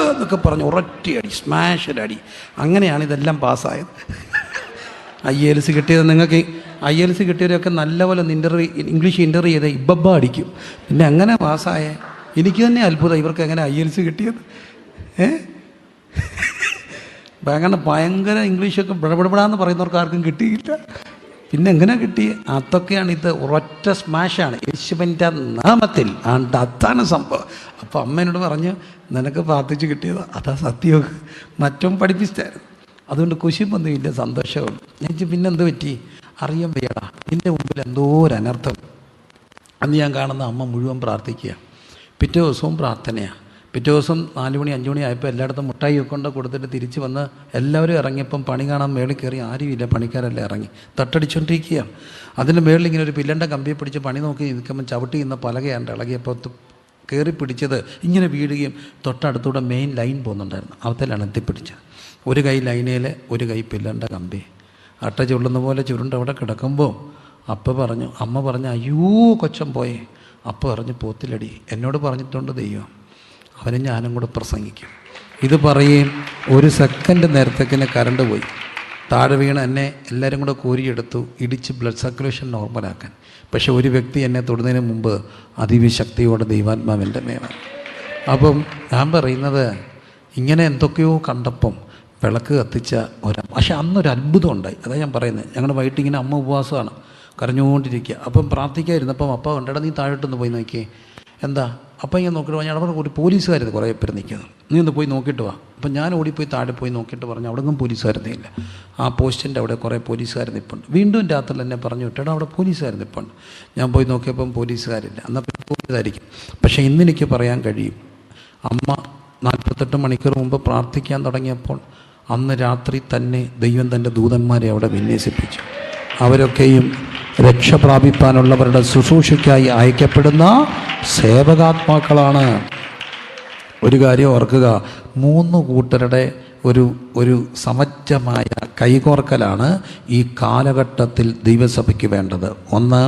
എന്നൊക്കെ പറഞ്ഞ് ഒരൊറ്റയടി, സ്മാഷൊരടി. അങ്ങനെയാണ് ഇതെല്ലാം പാസ്സായത്. IELTS കിട്ടിയത് നിങ്ങൾക്ക്, IELTS കിട്ടിയവരൊക്കെ നല്ലപോലെ ഇംഗ്ലീഷ് ഇൻ്റർവ്യൂ ചെയ്ത് ഇബ്ബ അടിക്കും. പിന്നെ എങ്ങനെ പാസ്സായേ? എനിക്ക് തന്നെ അത്ഭുതം, ഇവർക്ക് എങ്ങനെ IELTS കിട്ടിയത്. അങ്ങനെ ഭയങ്കര ഇംഗ്ലീഷൊക്കെ ബടബടബടാന്ന് പറയുന്നവർക്ക് ആർക്കും കിട്ടിയില്ല. പിന്നെ എങ്ങനെ കിട്ടി? അതൊക്കെയാണ്. ഇത് ഒരൊറ്റ സ്മാഷാണ്, യേശുവിൻ്റെ നാമത്തിൽ. അതാണ് സംഭവം. അപ്പോൾ അമ്മ എന്നോട് പറഞ്ഞു, നിനക്ക് പ്രാർത്ഥിച്ച് കിട്ടിയത് അതാ സത്യം, മറ്റും പഠിപ്പിച്ചായിരുന്നു. അതുകൊണ്ട് കുശിപ്പൊന്നുമില്ല, സന്തോഷവും. ഞാൻ പിന്നെന്ത് പറ്റി അറിയാൻ വയ്യടാ, എൻ്റെ മുമ്പിൽ എന്തോ ഒരു അനർത്ഥം. അന്ന് ഞാൻ കാണുന്ന അമ്മ മുഴുവൻ പ്രാർത്ഥിക്കുക, പിറ്റേ ദിവസവും പ്രാർത്ഥനയാണ്. പിറ്റേ ദിവസം 4 മണി 5 മണി ആയപ്പോൾ എല്ലായിടത്തും മുട്ടായി കൊണ്ട് കൊടുത്തിട്ട് തിരിച്ച് വന്ന് എല്ലാവരും ഇറങ്ങിയപ്പം പണി കാണാൻ മേളിൽ കയറി ആരുമില്ല, പണിക്കാരെല്ലാം ഇറങ്ങി തട്ടടിച്ചുകൊണ്ടിരിക്കുക. അതിൻ്റെ മേളിൽ ഇങ്ങനെ ഒരു പില്ലൻ്റെ കമ്പിയെ പിടിച്ച് പണി നോക്കി നിൽക്കുമ്പോൾ ചവിട്ടി ഇന്ന പലകയാണ്ട് ഇളകിയപ്പോൾ കയറി പിടിച്ചത് ഇങ്ങനെ വീഴുകയും തൊട്ടടുത്തൂടെ മെയിൻ ലൈൻ പോകുന്നുണ്ടായിരുന്നു, അവത്തിലാണ് എത്തിപ്പിടിച്ചത്. ഒരു കൈ ലൈനയിൽ, ഒരു കൈ പില്ലൻ്റെ കമ്പി. അട്ട ചുള്ളുന്ന പോലെ ചുരുണ്ട് അവിടെ കിടക്കുമ്പോൾ അമ്മ പറഞ്ഞു, അയ്യോ കൊച്ചൻ പോയേ. അപ്പം പറഞ്ഞു, പോത്തിലടി, എന്നോട് പറഞ്ഞിട്ടുണ്ട് ദൈവം, അവനും ഞാനും കൂടെ പ്രസംഗിക്കും. ഇത് പറയുകയും 1 സെക്കൻഡ് നേരത്തേക്കിന് കറണ്ട് പോയി. താഴെ വീണ് എന്നെ എല്ലാവരും കൂടെ കോരിയെടുത്തു, ഇടിച്ച് ബ്ലഡ് സർക്കുലേഷൻ നോർമലാക്കാൻ. പക്ഷെ ഒരു വ്യക്തി എന്നെ തൊടുന്നതിന് മുമ്പ് അതിവിശക്തിയോടെ ദൈവാത്മാവിൻ്റെ മേലാണ്. അപ്പം ഞാൻ പറയുന്നത്, ഇങ്ങനെ എന്തൊക്കെയോ കണ്ടപ്പം വിളക്ക് കത്തിച്ച പക്ഷെ അന്നൊരു അത്ഭുതം ഉണ്ടായി. അതാണ് ഞാൻ പറയുന്നത്. ഞങ്ങളുടെ വൈകിട്ട് ഇങ്ങനെ അമ്മ ഉപവാസമാണ്, കരഞ്ഞുകൊണ്ടിരിക്കുക. അപ്പം പ്രാർത്ഥിക്കാതിരുന്നപ്പം അപ്പ കണ്ടടാ, നീ താഴോട്ടൊന്ന് പോയി നോക്കിയേ. എന്താ? അപ്പം ഞാൻ നോക്കിയിട്ട് പറഞ്ഞു, അവിടെ ഒരു പോലീസുകാരുത് കുറേ പേര് നിൽക്കുന്നത്, നീ ഒന്ന് പോയി നോക്കിയിട്ട് വാ. അപ്പം ഞാൻ ഓടിപ്പോയി താഴെ പോയി നോക്കിയിട്ട് പറഞ്ഞു, അവിടെ ഒന്നും പോലീസുകാരുന്നില്ല. ആ പോസ്റ്റിൻ്റെ അവിടെ കുറേ പോലീസുകാർ നിൽപ്പുണ്ട്. വീണ്ടും രാത്രി എന്നെ പറഞ്ഞു വിട്ടേടാ, അവിടെ പോലീസുകാർ നിൽപ്പുണ്ട്. ഞാൻ പോയി നോക്കിയപ്പം പോലീസുകാരില്ല. എന്നാൽ പിന്നെ പോലീസായിരിക്കും. പക്ഷേ ഇന്നെനിക്ക് പറയാൻ കഴിയും, അമ്മ 48 മണിക്കൂർ മുമ്പ് പ്രാർത്ഥിക്കാൻ തുടങ്ങിയപ്പോൾ അന്ന് രാത്രി തന്നെ ദൈവം തൻ്റെ ദൂതന്മാരെ അവിടെ വിന്യസിപ്പിച്ചു. അവരൊക്കെയും രക്ഷ പ്രാപിപ്പാനുള്ളവരുടെ ശുശ്രൂഷയ്ക്കായി അയക്കപ്പെടുന്ന സേവകാത്മാക്കളാണ്. ഒരു കാര്യം ഓർക്കുക, 3 കൂട്ടരുടെ ഒരു സമജ്ജമായ കൈകോർക്കലാണ് ഈ കാലഘട്ടത്തിൽ ദൈവസഭയ്ക്ക് വേണ്ടത്. ഒന്ന്,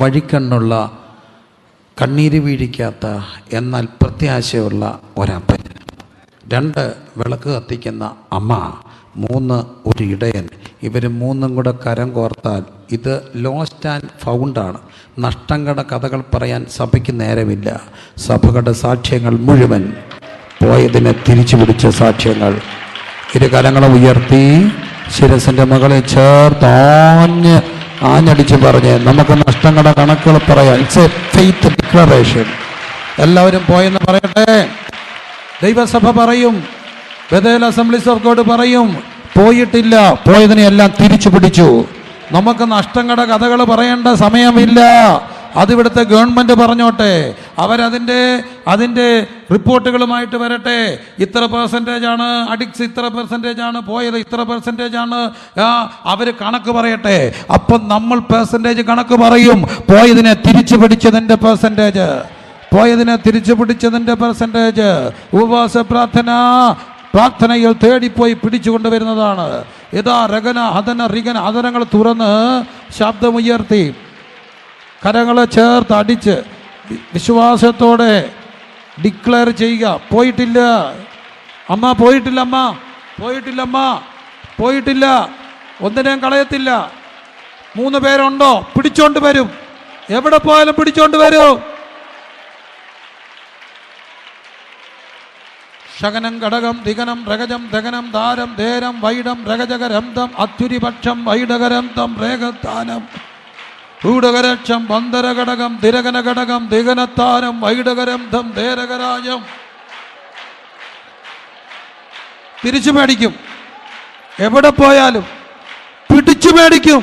വഴിക്കണ്ണുള്ള, കണ്ണീര് വീഴിക്കാത്ത എന്നാൽ പ്രത്യാശയുള്ള ഒരപ്പൻ. 2, വിളക്ക് കത്തിക്കുന്ന അമ്മ. 3, ഒരു ഇടയൻ. ഇവർ 3ഉം കൂടെ കരം കോർത്താൽ ഇത് ലോസ്റ്റ് ആൻഡ് ഫൗണ്ടാണ്. നഷ്ടങ്ങളുടെ കഥകൾ പറയാൻ സഭയ്ക്ക് നേരമില്ല. സഭകളുടെ സാക്ഷ്യങ്ങൾ മുഴുവൻ പോയതിനെ തിരിച്ചു പിടിച്ച സാക്ഷ്യങ്ങൾ. 2 കരങ്ങളും ഉയർത്തി ശിരസിൻ്റെ മകളെ ചേർത്ത് ആഞ്ഞടിച്ച് പറഞ്ഞ് നമുക്ക് നഷ്ടങ്ങളുടെ കണക്കുകൾ പറയാം. It's A faith declaration. എല്ലാവരും പോയെന്ന് പറയട്ടെ. ദൈവസഭ പറയും, ബഥേൽ അസംബ്ലീസ് ഓഫ് ഗോഡ് പറയും, പോയിട്ടില്ല, പോയതിനെയെല്ലാം തിരിച്ചു പിടിച്ചു. നമുക്ക് നഷ്ടങ്ങളുടെ കഥകൾ പറയേണ്ട സമയമില്ല. അതിവിടുത്തെ ഗവൺമെൻറ് പറഞ്ഞോട്ടെ, അതിൻ്റെ റിപ്പോർട്ടുകളുമായിട്ട് വരട്ടെ. ഇത്ര പെർസെൻറ്റേജാണ് അഡിക്സ്, ഇത്ര പെർസെൻറ്റേജാണ് പോയത്, ഇത്ര പെർസെൻറ്റേജാണ്. അവർ കണക്ക് പറയട്ടെ. അപ്പം നമ്മൾ പെർസെൻറ്റേജ് കണക്ക് പറയും. പോയതിനെ തിരിച്ചു പിടിച്ചതിൻ്റെ പെർസെൻറ്റേജ്, ഉപവാസ പ്രാർത്ഥനയിൽ തേടിപ്പോയി പിടിച്ചുകൊണ്ടുവരുന്നതാണ്. ഇതാ രഗന ഹതന റിഗന ഹതനങ്ങൾ തുറന്ന് ശബ്ദമുയർത്തി കരങ്ങളെ ചേർത്ത് അടിച്ച് വിശ്വാസത്തോടെ ഡിക്ലെയർ ചെയ്യുക, പോയിട്ടില്ല അമ്മ, പോയിട്ടില്ല അമ്മ, പോയിട്ടില്ല അമ്മ, പോയിട്ടില്ല, ഒന്നിനെയും കളയത്തില്ല. 3 പേരുണ്ടോ? പിടിച്ചോണ്ട് വരും, എവിടെ പോയാലും പിടിച്ചോണ്ട് വരും. ശകനം ഘടകം ദിഗനം രഗജം ദഗനം ധാരം ധേരം വൈഡം രഗജകരന്തം അത്യുരിപക്ഷം വൈഡകരന്തം രേഖത്താനം ൂഢകരക്ഷം ബന്ധരഘടകം ദിരകന ഘടകം ദിഗനത്താനം വൈഡകരന്തം ധേരകരാജം. തിരിച്ചു മേടിക്കും, എവിടെ പോയാലും പിടിച്ചു മേടിക്കും.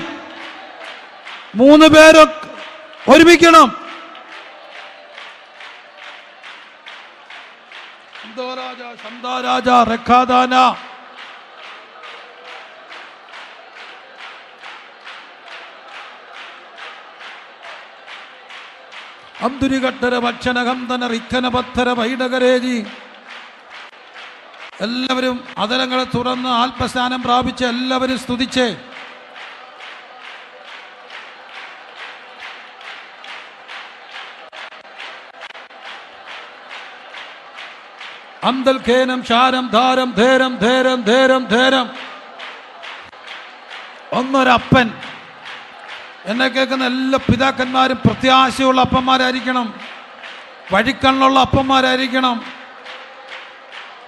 3 പേരൊക്കെ ഒരുമിക്കണം. അബ്ദുരികട്ടര ഭക്ഷണകന്ധന റിക്കന പത്തര വൈഡകരേജി. എല്ലാവരും അതരങ്ങളെ തുറന്ന് ആത്മസ്നാനം പ്രാപിച്ച് എല്ലാവരും സ്തുതിച്ചേ. അന്തൽ ഖേനം ശാരം ധാരം ധേരം ധേരം ധേരം ധേരം. ഒന്നൊരപ്പൻ. എന്നെ കേൾക്കുന്ന എല്ലാ പിതാക്കന്മാരും പ്രത്യാശയുള്ള അപ്പന്മാരായിരിക്കണം, വഴിക്കണ്ണുള്ള അപ്പന്മാരായിരിക്കണം.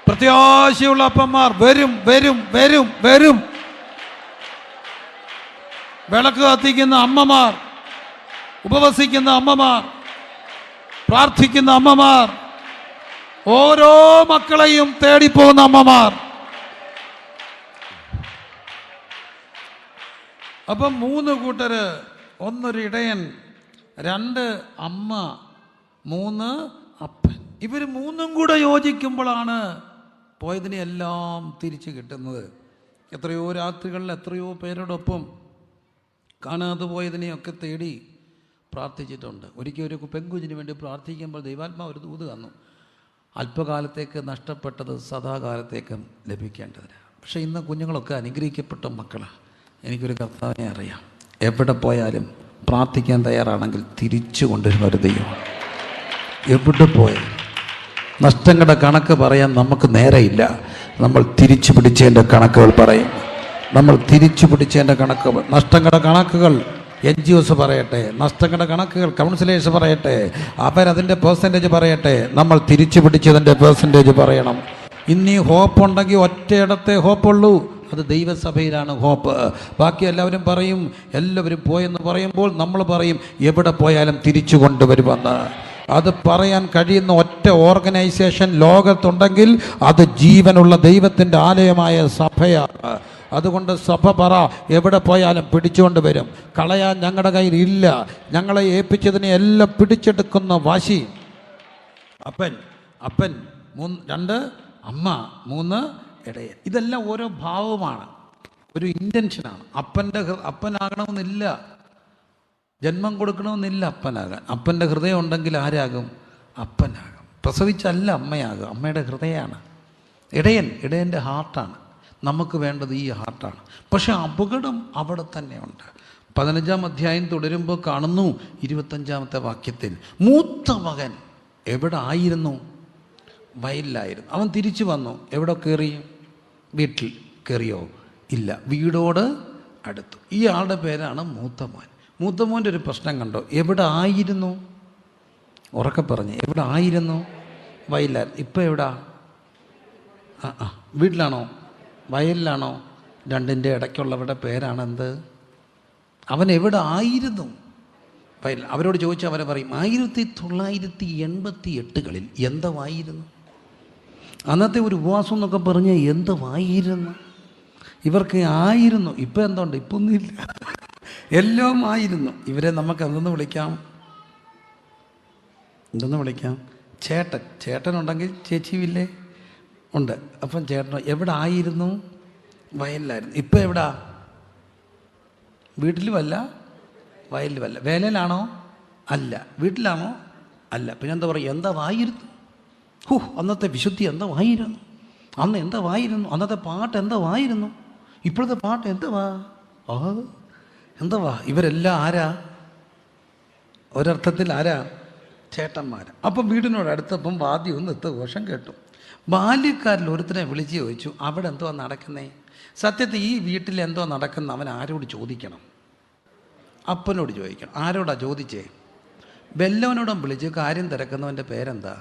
പ്രത്യാശയുള്ള അപ്പന്മാർ വരും വരും വരും വരും. വിളക്ക് കത്തിക്കുന്ന അമ്മമാർ, ഉപവസിക്കുന്ന അമ്മമാർ, പ്രാർത്ഥിക്കുന്ന അമ്മമാർ, ഓരോ മക്കളെയും തേടിപ്പോകുന്ന അമ്മമാർ. അപ്പം 3 കൂട്ടര്, ഒന്നൊരു ഇടയൻ, 2 അമ്മ, 3 അപ്പൻ. ഇവർ 3ഉം കൂടെ യോജിക്കുമ്പോഴാണ് പോയതിനെല്ലാം തിരിച്ചു കിട്ടുന്നത്. എത്രയോ രാത്രികളിൽ എത്രയോ പേരോടൊപ്പം കാണാതെ പോയതിനെയൊക്കെ തേടി പ്രാർത്ഥിച്ചിട്ടുണ്ട്. ഒരിക്കൽ ഒരു പെൺകുഞ്ഞിന് വേണ്ടി പ്രാർത്ഥിക്കുമ്പോൾ ദൈവാത്മാവ് ഒരു ദൂത് തന്നു, അല്പകാലത്തേക്ക് നഷ്ടപ്പെട്ടത് സദാകാലത്തേക്കും ലഭിക്കേണ്ടതിന്. പക്ഷേ ഇന്ന് കുഞ്ഞുങ്ങളൊക്കെ അനുഗ്രഹിക്കപ്പെട്ട മക്കളാണ്. എനിക്കൊരു കർത്താവിനെ അറിയാം, എവിടെ പോയാലും പ്രാർത്ഥിക്കാൻ തയ്യാറാണെങ്കിൽ തിരിച്ചു കൊണ്ടുവരുന്ന ഒരു ദൈവമാണ്. എവിടെ പോയാലും നഷ്ടങ്ങളുടെ കണക്ക് പറയാൻ നമുക്ക് നേരെയില്ല. നമ്മൾ തിരിച്ചു പിടിച്ചതിൻ്റെ കണക്കുകൾ പറയും. നമ്മൾ തിരിച്ചു പിടിച്ചതിൻ്റെ കണക്കുകൾ, നഷ്ടങ്ങളുടെ കണക്കുകൾ NGOs പറയട്ടെ, നഷ്ടങ്ങളുടെ കണക്കുകൾ കൗൺസിലേഴ്സ് പറയട്ടെ, അവരതിൻ്റെ പെർസെൻറ്റേജ് പറയട്ടെ, നമ്മൾ തിരിച്ചു പിടിച്ചതിൻ്റെ പെർസെൻറ്റേജ് പറയണം. ഇന്നീ ഹോപ്പ് ഉണ്ടെങ്കിൽ ഒറ്റയിടത്തെ ഹോപ്പുള്ളൂ, അത് ദൈവസഭയിലാണ് ഹോപ്പ്. ബാക്കി എല്ലാവരും പറയും എല്ലാവരും പോയെന്ന് പറയുമ്പോൾ നമ്മൾ പറയും എവിടെ പോയാലും തിരിച്ചു കൊണ്ടുവരുമെന്ന്. അത് പറയാൻ കഴിയുന്ന ഒറ്റ ഓർഗനൈസേഷൻ ലോകത്തുണ്ടെങ്കിൽ അത് ജീവനുള്ള ദൈവത്തിൻ്റെ ആലയമായ സഭയാണ്. അതുകൊണ്ട് സഭ പറ, എവിടെ പോയാലും പിടിച്ചുകൊണ്ട് വരും. കളയാൻ ഞങ്ങളുടെ കയ്യിൽ ഇല്ല. ഞങ്ങളെ ഏൽപ്പിച്ചതിനെ എല്ലാം പിടിച്ചെടുക്കുന്ന വാശി. അപ്പൻ 2 അമ്മ 3 ഇടയൻ. ഇതെല്ലാം ഓരോ ഭാവമാണ്, ഒരു ഇൻറ്റൻഷനാണ്. അപ്പനാകണമെന്നില്ല, ജന്മം കൊടുക്കണമെന്നില്ല അപ്പനാകാൻ. അപ്പൻ്റെ ഹൃദയം ഉണ്ടെങ്കിൽ ആരാകും? അപ്പനാകും. പ്രസവിച്ചല്ല അമ്മയാകും, അമ്മയുടെ ഹൃദയമാണ്. ഇടയൻ്റെ ഹാർട്ടാണ്. നമുക്ക് വേണ്ടത് ഈ ഹാർട്ടാണ്. പക്ഷെ അപകടം അവിടെ തന്നെയുണ്ട്. 15-ാം അധ്യായം തുടരുമ്പോൾ കാണുന്നു 25-ാമത്തെ വാക്യത്തിൽ, മൂത്ത മകൻ എവിടെ ആയിരുന്നു? വയലിലായിരുന്നു. അവൻ തിരിച്ചു വന്നു. എവിടെ കയറി? വീട്ടിൽ കയറിയോ? ഇല്ല, വീടോട് അടുത്തു. ഈ ആളുടെ പേരാണ് മൂത്തമോൻ. മൂത്തമോൻ്റെ ഒരു പ്രശ്നം കണ്ടോ? എവിടെ ആയിരുന്നു? ഉറക്കെ പറഞ്ഞ്, എവിടെ ആയിരുന്നു? വയലിലായിരുന്നു. ഇപ്പം എവിടാ? വീട്ടിലാണോ വയലിലാണോ? രണ്ടിൻ്റെ ഇടയ്ക്കുള്ളവരുടെ പേരാണെന്ത്? അവൻ എവിടെ ആയിരുന്നു? വയലിൽ. അവരോട് ചോദിച്ചാൽ അവരെ പറയും 1988 എന്തായിരുന്നു? അന്നത്തെ ഒരു ഉപവാസം എന്നൊക്കെ പറഞ്ഞ് എന്തുവായിരുന്നു? ഇവർക്ക് ആയിരുന്നു. ഇപ്പം എന്തുണ്ട്? ഇപ്പം ഒന്നുമില്ല, എല്ലാം ആയിരുന്നു. ഇവരെ നമുക്ക് എന്തെന്ന് വിളിക്കാം? ചേട്ടനുണ്ടെങ്കിൽ ചേച്ചിയില്ലേ? ഉണ്ട്. അപ്പം ചേട്ടൻ എവിടെ ആയിരുന്നു? വയലിലായിരുന്നു. ഇപ്പം എവിടാ? വീട്ടിലുമല്ല വയലിലുമല്ല. വേലയിലാണോ? അല്ല. വീട്ടിലാണോ? അല്ല. പിന്നെ എന്താ പറയുക? എന്തായിരുന്നു? അന്നത്തെ വിശുദ്ധി എന്തായിരുന്നു? അന്ന് എന്തായിരുന്നു? അന്നത്തെ പാട്ട് എന്തായിരുന്നു? ഇപ്പോഴത്തെ പാട്ട് എന്തുവാ? ഇവരെല്ലാം ആരാ? ഒരർത്ഥത്തിൽ ആരാ? ചേട്ടന്മാർ. അപ്പം വീടിനോട് അടുത്തപ്പം വാദ്യവും നൃത്തഘോഷം കേട്ടു. ബാല്യക്കാരിൽ ഒരുത്തനെ വിളിച്ച് ചോദിച്ചു, അവിടെ എന്തോ നടക്കുന്നേ? സത്യത്തിൽ ഈ വീട്ടിൽ എന്തോ നടക്കുന്ന അവൻ ആരോട് ചോദിക്കണം? അപ്പനോട് ചോദിക്കണം. ആരോടാ ചോദിച്ചേ? വല്ലവനോടും വിളിച്ച് കാര്യം തിരക്കുന്നവൻ്റെ പേരെന്താ?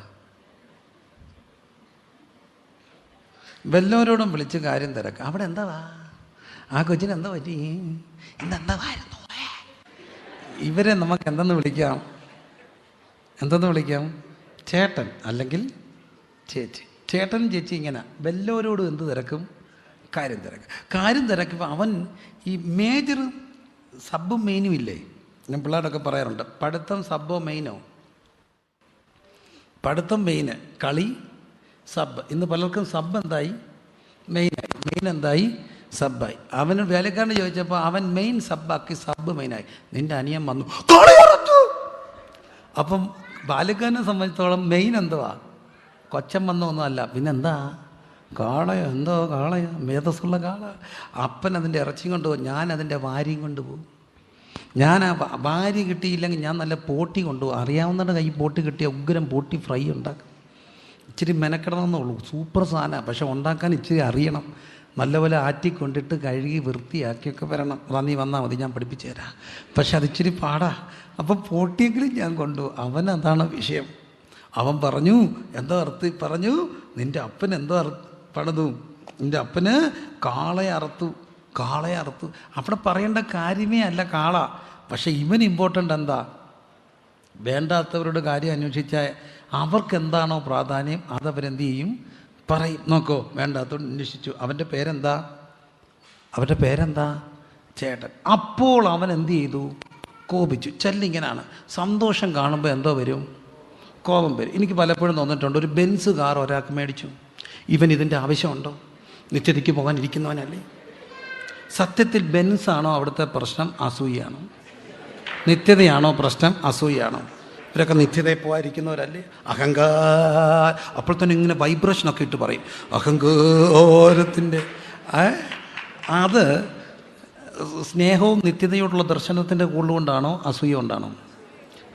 വല്ലവരോടും വിളിച്ച് കാര്യം തിരക്കുക. അവിടെ എന്താവാ? ആ കൊച്ചിന് എന്താ പറ്റി? ഇന്നെന്തായിരുന്നു? ഇവരെ നമുക്ക് എന്തെന്ന് വിളിക്കാം? ചേട്ടൻ അല്ലെങ്കിൽ ചേച്ചി. ചേട്ടനും ചേച്ചി ഇങ്ങനെ വല്ലവരോടും എന്ത് തിരക്കും? കാര്യം തിരക്കുമ്പോൾ അവൻ ഈ മേജർ സബും മെയിനും ഇല്ലേ? ഞാൻ പിള്ളേരൊക്കെ പറയാറുണ്ട്, പഠിത്തം സബ്ബോ മെയിനോ? പഠിത്തം മെയിന്, കളി സബ്. ഇന്ന് പലർക്കും സബ് എന്തായി? മെയിനായി. മെയിൻ എന്തായി? സബ്ബായി. അവന് വേലക്കാരന് ചോദിച്ചപ്പോൾ അവൻ മെയിൻ സബ്ബാക്കി സബ് മെയിനായി. നിൻ്റെ അനിയൻ വന്നു, അപ്പം ബാലിക്കാരനെ സംബന്ധിച്ചോളം മെയിൻ എന്തുവാ? കൊച്ചൻ വന്നൊന്നുമല്ല, പിന്നെന്താ? കാളയോ എന്തോ, കാളയോ മേധസ്സുള്ള കാള. അപ്പൻ അതിൻ്റെ ഇറച്ചിയും കൊണ്ടുപോകും, ഞാൻ അതിൻ്റെ വാരിയും കൊണ്ടുപോകും. ഞാൻ ആ ഭാര്യ കിട്ടിയില്ലെങ്കിൽ ഞാൻ നല്ല പോട്ടി കൊണ്ടുപോകും. അറിയാവുന്നവരുടെ കൈ പോട്ടി കിട്ടിയ ഉഗ്രം പോട്ടി ഫ്രൈ ഉണ്ടാക്കും. ഇച്ചിരി മെനക്കെടണമെന്നുള്ളൂ, സൂപ്പർ സാധനമാണ്. പക്ഷെ ഉണ്ടാക്കാൻ ഇച്ചിരി അറിയണം. നല്ലപോലെ ആറ്റിക്കൊണ്ടിട്ട് കഴുകി വൃത്തിയാക്കിയൊക്കെ വരണം. അതാ നീ വന്നാൽ മതി, ഞാൻ പഠിപ്പിച്ചു തരാം. പക്ഷെ അതിച്ചിരി പാടാ. അപ്പം പോട്ടിയെങ്കിലും ഞാൻ കൊണ്ടുപോകും. അവനതാണ് വിഷയം. അവൻ പറഞ്ഞു, എന്തോ പറഞ്ഞു, നിൻ്റെ അപ്പൻ എന്തോ പണിതു, നിൻ്റെ അപ്പന് കാളയെ അറുത്തു. അവിടെ പറയേണ്ട കാര്യമേ അല്ല കാള. പക്ഷെ ഇവൻ ഇമ്പോർട്ടൻ്റ് എന്താ? വേണ്ടാത്തവരുടെ കാര്യം അന്വേഷിച്ചാൽ അവർക്കെന്താണോ പ്രാധാന്യം അതവരെന്ത് ചെയ്യും? പറയും. നോക്കോ, വേണ്ടാത്തവർ അന്വേഷിച്ചു. അവൻ്റെ പേരെന്താ? ചേട്ടൻ. അപ്പോൾ അവൻ എന്ത് ചെയ്തു? കോപിച്ചു. ചെല്ലിങ്ങനാണ്. സന്തോഷം കാണുമ്പോൾ എന്തോ വരും? കോപം വരും. എനിക്ക് പലപ്പോഴും തോന്നിയിട്ടുണ്ട്, ഒരു ബെൻസ് കാർ ഒരാൾക്ക് മേടിച്ചു, ഇവൻ ഇതിൻ്റെ ആവശ്യമുണ്ടോ? നിത്യതയ്ക്ക് പോകാനിരിക്കുന്നവനല്ലേ? സത്യത്തിൽ ബെൻസാണോ അവിടുത്തെ പ്രശ്നം? അസൂയാണോ? നിത്യതയാണോ പ്രശ്നം? അസൂയാണോ? ഇവരൊക്കെ നിത്യതയിൽ പോകാതിരിക്കുന്നവരല്ലേ? അഹങ്കാരം. അപ്പോൾ തന്നെ ഇങ്ങനെ വൈബ്രേഷനൊക്കെ ഇട്ട് പറയും, അഹങ്കാരത്തിൻ്റെ. അത് സ്നേഹവും നിത്യതയോടുള്ള ദർശനത്തിൻ്റെ കൂടുതലുകൊണ്ടാണോ അസൂയ കൊണ്ടാണോ?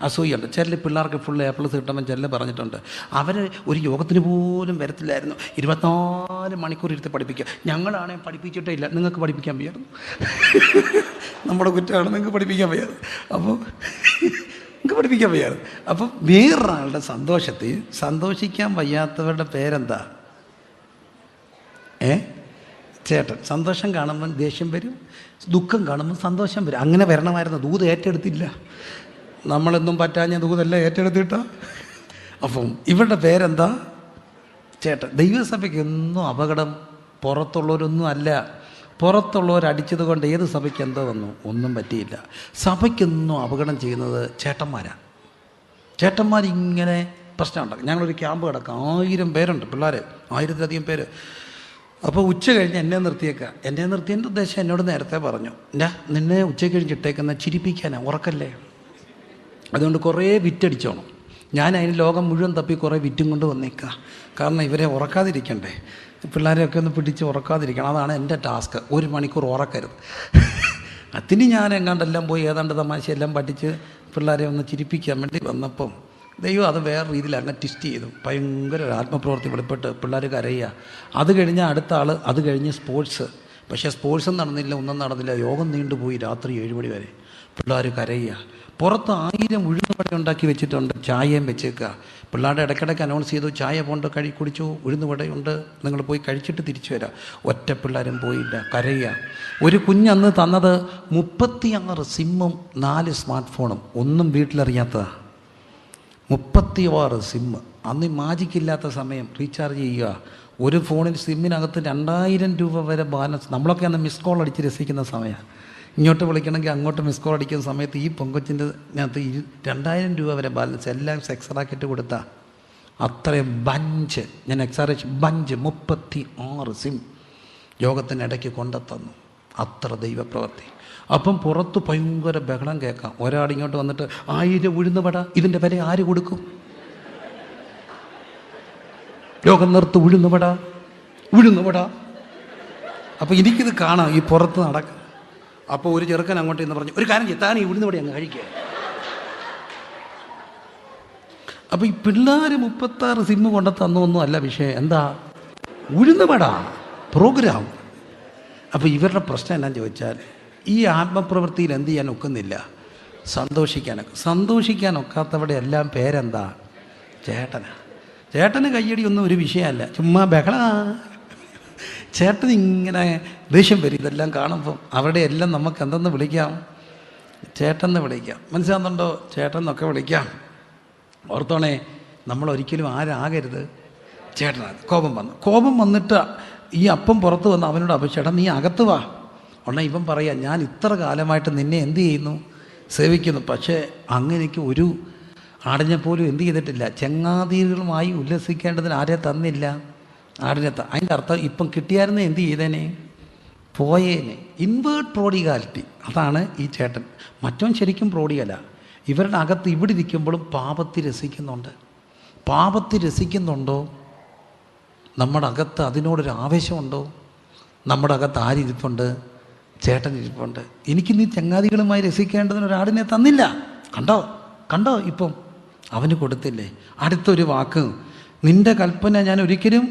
അസൂയുണ്ട്. ചില പിള്ളേർക്ക് ഫുൾ എ പ്ലസ് കിട്ടുമ്പോൾ ചില പറഞ്ഞിട്ടുണ്ട്, അവർ ഒരു യോഗത്തിന് പോലും വരത്തില്ലായിരുന്നു, 24 മണിക്കൂർ ഇരുത്തി പഠിപ്പിക്കുക. ഞങ്ങളാണെങ്കിൽ പഠിപ്പിച്ചിട്ടേ ഇല്ല, നിങ്ങൾക്ക് പഠിപ്പിക്കാൻ വയ്യായിരുന്നു. നമ്മുടെ കുറ്റമാണ്, നിങ്ങൾക്ക് പഠിപ്പിക്കാൻ വയ്യാതെ. അപ്പോൾ നിങ്ങൾക്ക് പഠിപ്പിക്കാൻ വയ്യാതെ. അപ്പം വേറൊരാളുടെ സന്തോഷത്തിൽ സന്തോഷിക്കാൻ വയ്യാത്തവരുടെ പേരെന്താ? ചേട്ടൻ. സന്തോഷം കാണുമ്പോൾ ദേഷ്യം വരും, ദുഃഖം കാണുമ്പോൾ സന്തോഷം വരും. അങ്ങനെ വരണമായിരുന്നു. ദൂത് ഏറ്റെടുത്തില്ല. നമ്മളെന്നും പറ്റാഞ്ഞ ദൂതല്ല ഏറ്റെടുത്തിട്ട. അപ്പം ഇവരുടെ പേരെന്താ? ചേട്ടൻ. ദൈവസഭയ്ക്ക് എന്നും അപകടം പുറത്തുള്ളവരൊന്നും അല്ല. പുറത്തുള്ളവരടിച്ചത് കൊണ്ട് ഏത് സഭയ്ക്ക് എന്തോ വന്നു? ഒന്നും പറ്റിയില്ല. സഭയ്ക്കൊന്നും അപകടം ചെയ്യുന്നത് ചേട്ടന്മാരാണ്. ചേട്ടന്മാരിങ്ങനെ പ്രശ്നം ഉണ്ടാക്കും. ഞങ്ങളൊരു ക്യാമ്പ് കിടക്കാം, 1000 പേരുണ്ട് പിള്ളേർ, 1000-ലധികം പേര്. അപ്പോൾ ഉച്ച കഴിഞ്ഞ് എന്നെ നിർത്തിയതിൻ്റെ ഉദ്ദേശം എന്നോട് നേരത്തെ പറഞ്ഞു, നിന്നെ ഉച്ച കഴിഞ്ഞ് ഇട്ടേക്കുന്ന ചിരിപ്പിക്കാനാണ്, ഉറക്കല്ലേ. അതുകൊണ്ട് കുറേ വിറ്റടിച്ചോണം. ഞാൻ അതിന് ലോകം മുഴുവൻ തപ്പി കുറേ വിറ്റും കൊണ്ട് വന്നേക്കുക. കാരണം ഇവരെ ഉറക്കാതിരിക്കണ്ടേ, പിള്ളേരെയൊക്കെ ഒന്ന് പിടിച്ച് ഉറക്കാതിരിക്കണം. അതാണ് എൻ്റെ ടാസ്ക്. 1 മണിക്കൂർ ഉറക്കരുത്. അതിന് ഞാൻ എങ്ങാണ്ടെല്ലാം പോയി ഏതാണ്ട് തമാശയെല്ലാം പഠിച്ച് പിള്ളേരെ ഒന്ന് ചിരിപ്പിക്കാൻ വേണ്ടി വന്നപ്പം ദൈവം അത് വേറെ രീതിയിൽ അങ്ങനെ ട്വിസ്റ്റ് ചെയ്തു. ഭയങ്കര ആത്മപ്രവൃത്തി വെളിപ്പെട്ട് പിള്ളേർ കരയുക. അത് കഴിഞ്ഞാൽ അടുത്ത ആൾ, അത് കഴിഞ്ഞ് സ്പോർട്സ്. പക്ഷേ സ്പോർട്സും നടന്നില്ല, ഒന്നും നടന്നില്ല. യോഗം നീണ്ടുപോയി രാത്രി 7 മണി വരെ. പിള്ളേർ കരയുക. പുറത്ത് 1000 ഉഴുന്നുവട ഉണ്ടാക്കി വെച്ചിട്ടുണ്ട്, ചായയും വെച്ചേക്കുക. പിള്ളേരുടെ ഇടയ്ക്കിടയ്ക്ക് അനൗൺസ് ചെയ്തു, ചായ പോണ്ട് കുടിച്ചു, ഉഴുന്നുവടയുണ്ട്, നിങ്ങൾ പോയി കഴിച്ചിട്ട് തിരിച്ചു വരാം. ഒറ്റ പിള്ളേരും പോയില്ല, കരയുക. ഒരു കുഞ്ഞന്ന് തന്നത് 36 സിമ്മും 4 സ്മാർട്ട് ഫോണും. ഒന്നും വീട്ടിലറിയാത്തതാണ്. 36 സിമ്മ്. അന്ന് മാജിക്കില്ലാത്ത സമയം റീചാർജ് ചെയ്യുക. ഒരു ഫോണിൽ സിമ്മിനകത്ത് 2000 രൂപ വരെ ബാലൻസ്. നമ്മളൊക്കെ അന്ന് മിസ് കോൾ അടിച്ച് രസിക്കുന്ന സമയമാണ്. ഇങ്ങോട്ട് വിളിക്കണമെങ്കിൽ അങ്ങോട്ട് മിസ് കോൾ അടിക്കുന്ന സമയത്ത് ഈ പൊങ്കച്ചിൻ്റെ അകത്ത് 2000 രൂപ വരെ ബാലൻസ്. എല്ലാം എക്സ്ട്രാക്കിയിട്ട് കൊടുത്താൽ അത്രയും ബഞ്ച്, ഞാൻ എക്സാറേഷൻ ബഞ്ച് 36 സിം യോഗത്തിനിടയ്ക്ക് കൊണ്ടെത്തന്നു. അത്ര ദൈവപ്രവൃത്തി. അപ്പം പുറത്ത് ഭയങ്കര ബഹളം കേൾക്കാം. ഒരാളിങ്ങോട്ട് വന്നിട്ട് 1000 ഉഴുന്നുവട, ഇതിൻ്റെ വില ആര് കൊടുക്കും? യോഗം നിർത്ത്, ഉഴുന്നുവട. അപ്പോൾ എനിക്കിത് കാണാം, ഈ പുറത്ത് നടക്കാം. അപ്പോൾ ഒരു ചെറുക്കൻ അങ്ങോട്ട് എന്ന് പറഞ്ഞു, ഒരു കാര്യം താൻ ഈ ഉഴുന്നുവട അങ്ങ് കഴിക്കുക. അപ്പോൾ ഈ പിള്ളേർ 36 സിമ്മ് കൊണ്ട് തന്നൊന്നും അല്ല വിഷയം. എന്താ? ഉഴുന്നുവട പ്രോഗ്രാം. അപ്പോൾ ഇവരുടെ പ്രശ്നം എന്നാന്ന് ചോദിച്ചാൽ, ഈ ആത്മപ്രവൃത്തിയിൽ എന്ത് ചെയ്യാൻ ഒക്കുന്നില്ല? സന്തോഷിക്കാൻ ഒക്കാത്തവിടെ എല്ലാം പേരെന്താ? ചേട്ടന് കയ്യടിയൊന്നും ഒരു വിഷയമല്ല, ചുമ്മാ ബഹള. ചേട്ടൻ ഇങ്ങനെ ദേഷ്യം വരും ഇതെല്ലാം കാണുമ്പം. അവിടെ എല്ലാം നമുക്ക് എന്തെന്ന് വിളിക്കാം? ചേട്ടൻ വിളിക്കാം. മനസ്സിലാകുന്നുണ്ടോ? ചേട്ടൻ എന്നൊക്കെ വിളിക്കാം. ഓർത്തോണേ, നമ്മളൊരിക്കലും ആരാകരുത് ചേട്ടനാണ്. കോപം വന്നിട്ട് ഈ അപ്പം പുറത്ത് വന്ന് അവനോട് അപേക്ഷ, നീ അകത്ത് വാ. ഉടനെ ഇവൻ പറയാം, ഞാൻ ഇത്ര കാലമായിട്ട് നിന്നെ എന്ത് ചെയ്യുന്നു? സേവിക്കുന്നു. പക്ഷേ അങ്ങനെക്ക് ഒരു ആടിനെപ്പോലും എന്ത് ചെയ്തിട്ടില്ല. ചങ്ങാതികളുമായി ഉല്ലസിക്കേണ്ടതിന് ആരെ തന്നില്ല? അതിൻ്റെ അർത്ഥം ഇപ്പം കിട്ടിയായിരുന്നേ എന്ത് ചെയ്തേനെ? പോയേനെ. Invert prodigality. അതാണ് ഈ ചേട്ടൻ. മറ്റവൻ ശരിക്കും പ്രോഡിഗല. ഇവരുടെ അകത്ത് ഇവിടെ ഇരിക്കുമ്പോഴും പാപത്തിൽ രസിക്കുന്നുണ്ട്. പാപത്തിൽ രസിക്കുന്നുണ്ടോ? നമ്മുടെ അകത്ത് അതിനോടൊരു ആവേശമുണ്ടോ? നമ്മുടെ അകത്ത് ആരിരിപ്പുണ്ട്? ചേട്ടൻ ഇരിപ്പുണ്ട്. എനിക്ക് നീ ചങ്ങാതികളുമായി രസിക്കേണ്ടതിന് ഒരാടിനെ തന്നില്ല. കണ്ടോ കണ്ടോ, ഇപ്പം അവന് കൊടുത്തില്ലേ. അടുത്തൊരു വാക്ക്, നിൻ്റെ കൽപ്പന ഞാൻ ഒരിക്കലും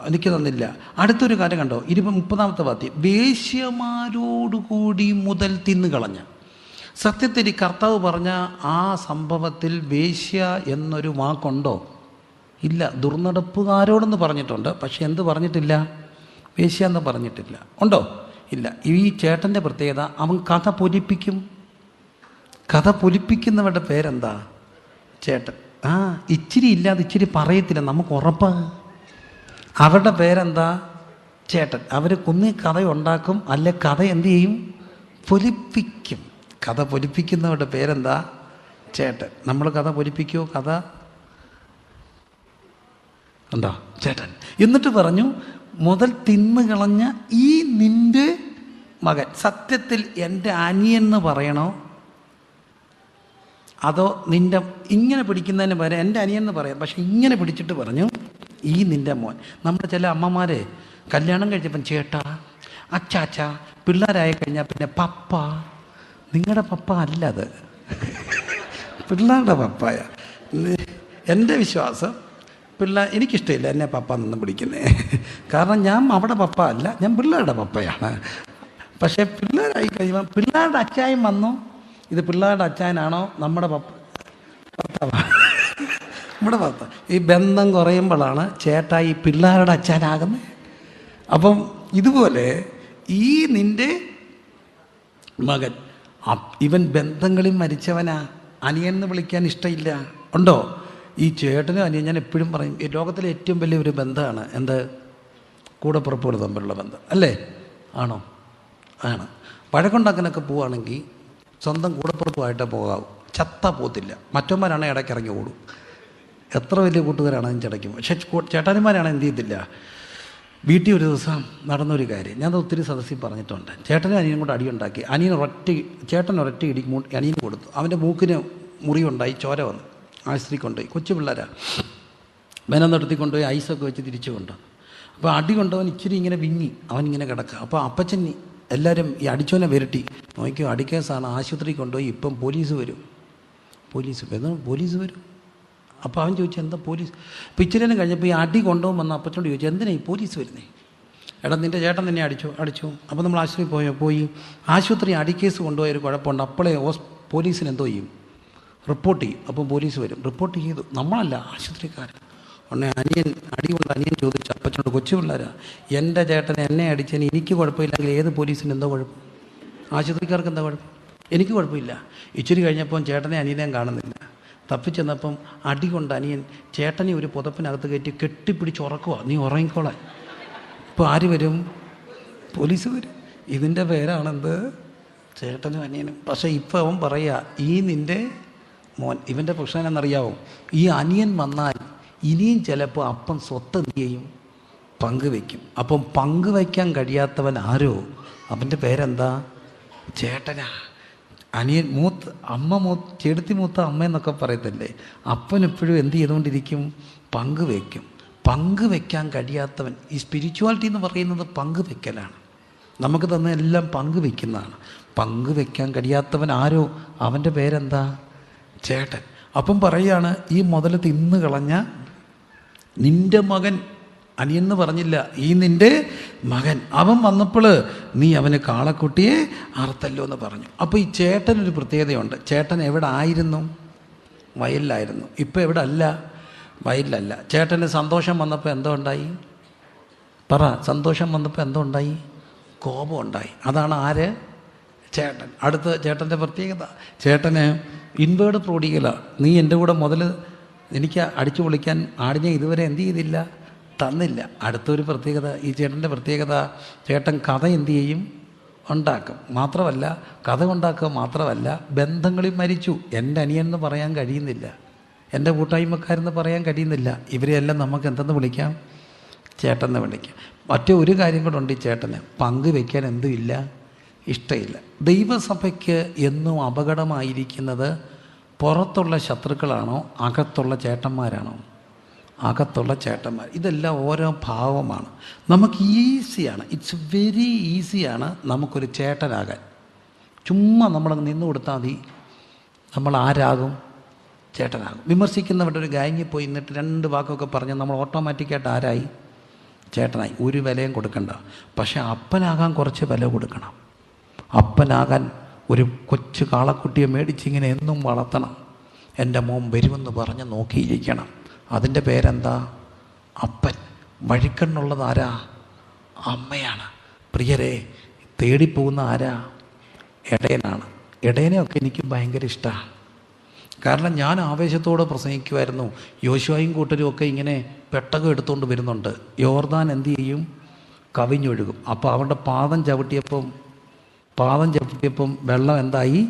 എനിക്ക് തന്നില്ല. അടുത്തൊരു കാര്യം കണ്ടോ, 30-ാമത്തെ വാക്യം, വേശ്യമാരോടുകൂടി മുതൽ തിന്നുകളഞ്ഞ. സത്യത്തിൽ കർത്താവ് പറഞ്ഞ ആ സംഭവത്തിൽ വേശ്യ എന്നൊരു വാക്കുണ്ടോ? ഇല്ല. ദുർനടപ്പുകാരോടെന്ന് പറഞ്ഞിട്ടുണ്ട്, പക്ഷെ എന്ത് പറഞ്ഞിട്ടില്ല? വേശ്യ എന്ന് പറഞ്ഞിട്ടില്ല. ഉണ്ടോ? ഇല്ല. ഈ ചേട്ടൻ്റെ പ്രത്യേകത, അവൻ കഥ പൊലിപ്പിക്കും. കഥ പൊലിപ്പിക്കുന്നവരുടെ പേരെന്താ? ചേട്ടൻ. ഇച്ചിരി ഇല്ലാതെ ഇച്ചിരി പറയത്തില്ല, നമുക്ക് ഉറപ്പാണ്. അവരുടെ പേരെന്താ? ചേട്ടൻ. അവർ കുന്നി കഥ ഉണ്ടാക്കും, അല്ലെ കഥ എന്തു ചെയ്യും? പൊലിപ്പിക്കും. കഥ പൊലിപ്പിക്കുന്നവരുടെ പേരെന്താ? ചേട്ടൻ. നമ്മൾ കഥ പൊലിപ്പിക്കുമോ? കഥ ഉണ്ടോ? ചേട്ടൻ. എന്നിട്ട് പറഞ്ഞു, മുതൽ തിന്നുകളഞ്ഞ ഈ നിൻ്റെ മകൻ. സത്യത്തിൽ എൻ്റെ അനിയെന്ന് പറയണോ, അതോ നിൻ്റെ ഇങ്ങനെ പിടിക്കുന്നതിന് പകരം എൻ്റെ അനിയെന്ന് പറയാം, പക്ഷെ ഇങ്ങനെ പിടിച്ചിട്ട് പറഞ്ഞു ഈ നിൻ്റെ മോൻ. നമ്മുടെ ചില അമ്മമാരെ കല്യാണം കഴിച്ചപ്പം ചേട്ടാ, അച്ചാച്ച, പിള്ളേരായി കഴിഞ്ഞാൽ പിന്നെ പപ്പ. നിങ്ങളുടെ പപ്പ അല്ല അത്, പിള്ളേരുടെ പപ്പായ. എൻ്റെ വിശ്വാസം, എനിക്കിഷ്ടമില്ല എന്നെ പപ്പ എന്നൊന്നും വിളിക്കുന്നത്. കാരണം ഞാൻ അവിടെ പപ്പ അല്ല, ഞാൻ പിള്ളേരുടെ പപ്പയാണ്. പക്ഷേ പിള്ളേരായി കഴിയുമ്പോൾ പിള്ളേരുടെ അച്ചായൻ വന്നു. ഇത് പിള്ളേരുടെ അച്ചായനാണോ നമ്മുടെ പപ്പ? നമ്മുടെ പപ്പ. ഈ ബന്ധം കുറയുമ്പോഴാണ് ചേട്ടാ ഈ പിള്ളേരുടെ അച്ചായനാകുന്നത്. അപ്പം ഇതുപോലെ ഈ നിൻ്റെ മകൻ, ഇവൻ ബന്ധങ്ങളിൽ മരിച്ചവനാ. അനിയനെന്ന് വിളിക്കാൻ ഇഷ്ടമില്ല. ഉണ്ടോ? ഈ ചേട്ടനും അനിയൻ, ഞാൻ എപ്പോഴും പറയും, ഈ ലോകത്തിലെ ഏറ്റവും വലിയൊരു ബന്ധമാണ് എന്ത്? കൂടപ്പുറപ്പുകൾ തമ്മിലുള്ള ബന്ധം, അല്ലേ? ആണോ? ആണ്. വഴക്കുണ്ടാക്കാനൊക്കെ പോവുകയാണെങ്കിൽ സ്വന്തം കൂടപ്പുറപ്പുമായിട്ടേ പോകാവൂ. ചത്താ പോത്തില്ല. മറ്റന്മാരാണെങ്കിൽ ഇടയ്ക്ക് ഇറങ്ങി ഓടും. എത്ര വലിയ കൂട്ടുകാരാണെങ്കിലും ചടയ്ക്കും. പക്ഷേ ചേട്ടന്മാരാണ് എന്ത് ചെയ്യത്തില്ല. വീട്ടിൽ ഒരു ദിവസം നടന്നൊരു കാര്യം ഞാൻ ഒത്തിരി സദസ്സിൽ പറഞ്ഞിട്ടുണ്ട്. ചേട്ടനും അനിയനും കൂടെ അടിയുണ്ടാക്കി. ചേട്ടൻ ഒരൊറ്റ ഇടി അനിയന് കൊടുത്തു. അവൻ്റെ മൂക്കിന് മുറിവുണ്ടായി, ചോര വന്നു. ആശുപത്രി കൊണ്ടുപോയി. കൊച്ചു പിള്ളേരാ. ബനം നടത്തി കൊണ്ടുപോയി ഐസൊക്കെ വെച്ച് തിരിച്ചു കൊണ്ടുവന്നു. അപ്പോൾ അടി കൊണ്ടവൻ ഇച്ചിരി ഇങ്ങനെ വിങ്ങി, അവനിങ്ങനെ കിടക്കുക. അപ്പോൾ അപ്പച്ചൻ എല്ലാവരും ഈ അടിച്ചോനെ വിരട്ടി. നോക്കിയോ, അടിക്കേസാണ്, ആശുപത്രി കൊണ്ടുപോയി, ഇപ്പം പോലീസ് വരും. പോലീസ് വരും. അപ്പോൾ അവൻ ചോദിച്ചു, എന്താ പോലീസ്? ഇപ്പോൾ ഇച്ചിരി നേരം കഴിഞ്ഞപ്പോൾ ഈ അടി കൊണ്ടുപോകും വന്ന അപ്പച്ചോട് ചോദിച്ചു, എന്തിനാ ഈ പോലീസ് വരുന്നേ? എടാ, നിൻ്റെ ചേട്ടൻ തന്നെ അടിച്ചു. അപ്പോൾ നമ്മൾ ആശുപത്രി പോയി ആശുപത്രി അടിക്കേസ് കൊണ്ടുപോയൊരു കുഴപ്പമുണ്ട്. അപ്പോഴേ പോലീസിന് എന്തോ ചെയ്യും? റിപ്പോർട്ട് ചെയ്യും. അപ്പം പോലീസ് വരും. റിപ്പോർട്ട് ചെയ്തു. നമ്മളല്ല, ആശുപത്രിക്കാരൻ. ഉടനെ അടി കൊണ്ട് അനിയൻ ചോദിച്ചു അപ്പച്ചനോട്, കൊച്ചു പിള്ളേരാ, എൻ്റെ ചേട്ടൻ എന്നെ അടിച്ചതിന് എനിക്ക് കുഴപ്പമില്ലെങ്കിൽ ഏത് പോലീസിന് എന്തോ കുഴപ്പം? ആശുപത്രിക്കാർക്ക് എന്താ കുഴപ്പം? എനിക്ക് കുഴപ്പമില്ല. ഇച്ചിരി കഴിഞ്ഞപ്പം ചേട്ടനെ അനിയനെയും കാണുന്നില്ല. തപ്പിച്ചെന്നപ്പം അടി കൊണ്ട് അനിയൻ ചേട്ടനെ ഒരു പുതപ്പിനകത്ത് കയറ്റി കെട്ടിപ്പിടിച്ച് ഉറക്കുക, നീ ഉറങ്ങിക്കോളാൻ. ഇപ്പോൾ ആര് വരും? പോലീസ് വരും. ഇതിൻ്റെ പേരാണെന്ത്? ചേട്ടനും അനിയനും. പക്ഷേ ഇപ്പം അവൻ പറയുക, ഈ നിൻ്റെ മോൻ. ഇവൻ്റെ പ്രശ്നം എന്നറിയാവോ? ഈ അനിയൻ വന്നാൽ ഇനിയും ചിലപ്പോൾ അപ്പം സ്വത്ത് എന്ത് ചെയ്യും? പങ്കുവയ്ക്കും. അപ്പം പങ്കുവയ്ക്കാൻ കഴിയാത്തവൻ ആരോ, അവൻ്റെ പേരെന്താ? ചേട്ടനാ. അനിയൻ ചെടുത്തി മൂത്ത അമ്മ എന്നൊക്കെ പറയത്തില്ലേ? അപ്പൻ എപ്പോഴും എന്ത് ചെയ്തുകൊണ്ടിരിക്കും? പങ്കുവയ്ക്കും. പങ്കുവയ്ക്കാൻ കഴിയാത്തവൻ. ഈ സ്പിരിച്വാലിറ്റി എന്ന് പറയുന്നത് പങ്കുവയ്ക്കലാണ്. നമുക്ക് തന്നെ എല്ലാം പങ്കുവയ്ക്കുന്നതാണ്. പങ്കുവയ്ക്കാൻ കഴിയാത്തവൻ ആരോ, അവൻ്റെ പേരെന്താ? ചേട്ടൻ. അപ്പം പറയുകയാണ്, ഈ മുതൽ തിന്നു കളഞ്ഞ നിൻ്റെ മകൻ, അനിയെന്ന് പറഞ്ഞില്ല, ഈ നിൻ്റെ മകൻ, അവൻ വന്നപ്പോൾ നീ അവന് കാളക്കുട്ടിയെ അറുത്തല്ലോ എന്ന് പറഞ്ഞു. അപ്പോൾ ഈ ചേട്ടനൊരു പ്രത്യേകതയുണ്ട്. ചേട്ടൻ എവിടെ ആയിരുന്നു? വയലിലായിരുന്നു. ഇപ്പോൾ എവിടെ അല്ല? വയലിലല്ല. ചേട്ടന് സന്തോഷം വന്നപ്പോൾ എന്തോ ഉണ്ടായി? പറ. സന്തോഷം വന്നപ്പോൾ എന്തോ ഉണ്ടായി? കോപം ഉണ്ടായി. അതാണ് ആര്? ചേട്ടൻ. അടുത്ത ചേട്ടൻ്റെ പ്രത്യേകത, ചേട്ടന് ഇൻവേർഡ് പ്രോഡിഗലാണ്. നീ എൻ്റെ കൂടെ മുതൽ എനിക്ക് അടിച്ചു പൊളിക്കാൻ ആടിനെ ഇതുവരെ എന്ത് ചെയ്തില്ല? തന്നില്ല. അടുത്തൊരു പ്രത്യേകത, ഈ ചേട്ടൻ്റെ പ്രത്യേകത, ചേട്ടൻ കഥ എന്തു ചെയ്യും? ഉണ്ടാക്കും. മാത്രമല്ല, കഥ ഉണ്ടാക്കുക മാത്രമല്ല, ബന്ധങ്ങളിൽ മരിച്ചു. എൻ്റെ അനിയനെന്ന് പറയാൻ കഴിയുന്നില്ല, എൻ്റെ കൂട്ടായ്മക്കാരെന്ന് പറയാൻ കഴിയുന്നില്ല. ഇവരെയെല്ലാം നമുക്ക് എന്തെന്ന് വിളിക്കാം? ചേട്ടനെന്ന് വിളിക്കാം. മറ്റൊരു കാര്യം കൂടെ ഉണ്ട്. ഈ ചേട്ടന് പങ്ക് വയ്ക്കാൻ എന്തുമില്ല? ഇഷ്ടമില്ല. ദൈവസഭയ്ക്ക് എന്നും അപകടമായിരിക്കുന്നത് പുറത്തുള്ള ശത്രുക്കളാണോ അകത്തുള്ള ചേട്ടന്മാരാണോ? അകത്തുള്ള ചേട്ടന്മാർ. ഇതെല്ലാം ഓരോ ഭാവമാണ്. നമുക്ക് ഈസിയാണ്, ഇറ്റ്സ് വെരി ഈസിയാണ് നമുക്കൊരു ചേട്ടനാകാൻ. ചുമ്മാ നമ്മളങ്ങ് നിന്ന് കൊടുത്താൽ മതി, നമ്മൾ ആരാകും? ചേട്ടനാകും. വിമർശിക്കുന്നവരുടെ ഒരു ഗാങ്ങിൽ പോയി എന്നിട്ട് 2 വാക്കൊക്കെ പറഞ്ഞാൽ നമ്മൾ ഓട്ടോമാറ്റിക്കായിട്ട് ആരായി? ചേട്ടനായി. ഒരു വിലയും കൊടുക്കണ്ട. പക്ഷേ അപ്പനാകാൻ കുറച്ച് വില കൊടുക്കണം. അപ്പനാകാൻ ഒരു കൊച്ചു കാളക്കുട്ടിയെ മേടിച്ചിങ്ങനെ എന്നും വളർത്തണം. എൻ്റെ മോൻ വരുമെന്ന് പറഞ്ഞ് നോക്കിയിരിക്കണം. അതിൻ്റെ പേരെന്താ? അപ്പൻ. വഴിക്കണ്ണുള്ളത് ആരാ? അമ്മയാണ്. പ്രിയരെ, തേടിപ്പോകുന്ന ആരാ? ഇടയനാണ്. ഇടയനെയൊക്കെ എനിക്ക് ഭയങ്കര ഇഷ്ടമാണ്. കാരണം ഞാൻ ആവേശത്തോടെ പ്രസംഗിക്കുമായിരുന്നു. യോശുവയും കൂട്ടരും ഒക്കെ ഇങ്ങനെ പെട്ടകം എടുത്തുകൊണ്ട് വരുന്നുണ്ട്. യോർദാൻ എന്തു ചെയ്യും? കവിഞ്ഞൊഴുകും. അപ്പോൾ അവരുടെ പാദം ചവിട്ടിയപ്പം വെള്ളം എന്തായി?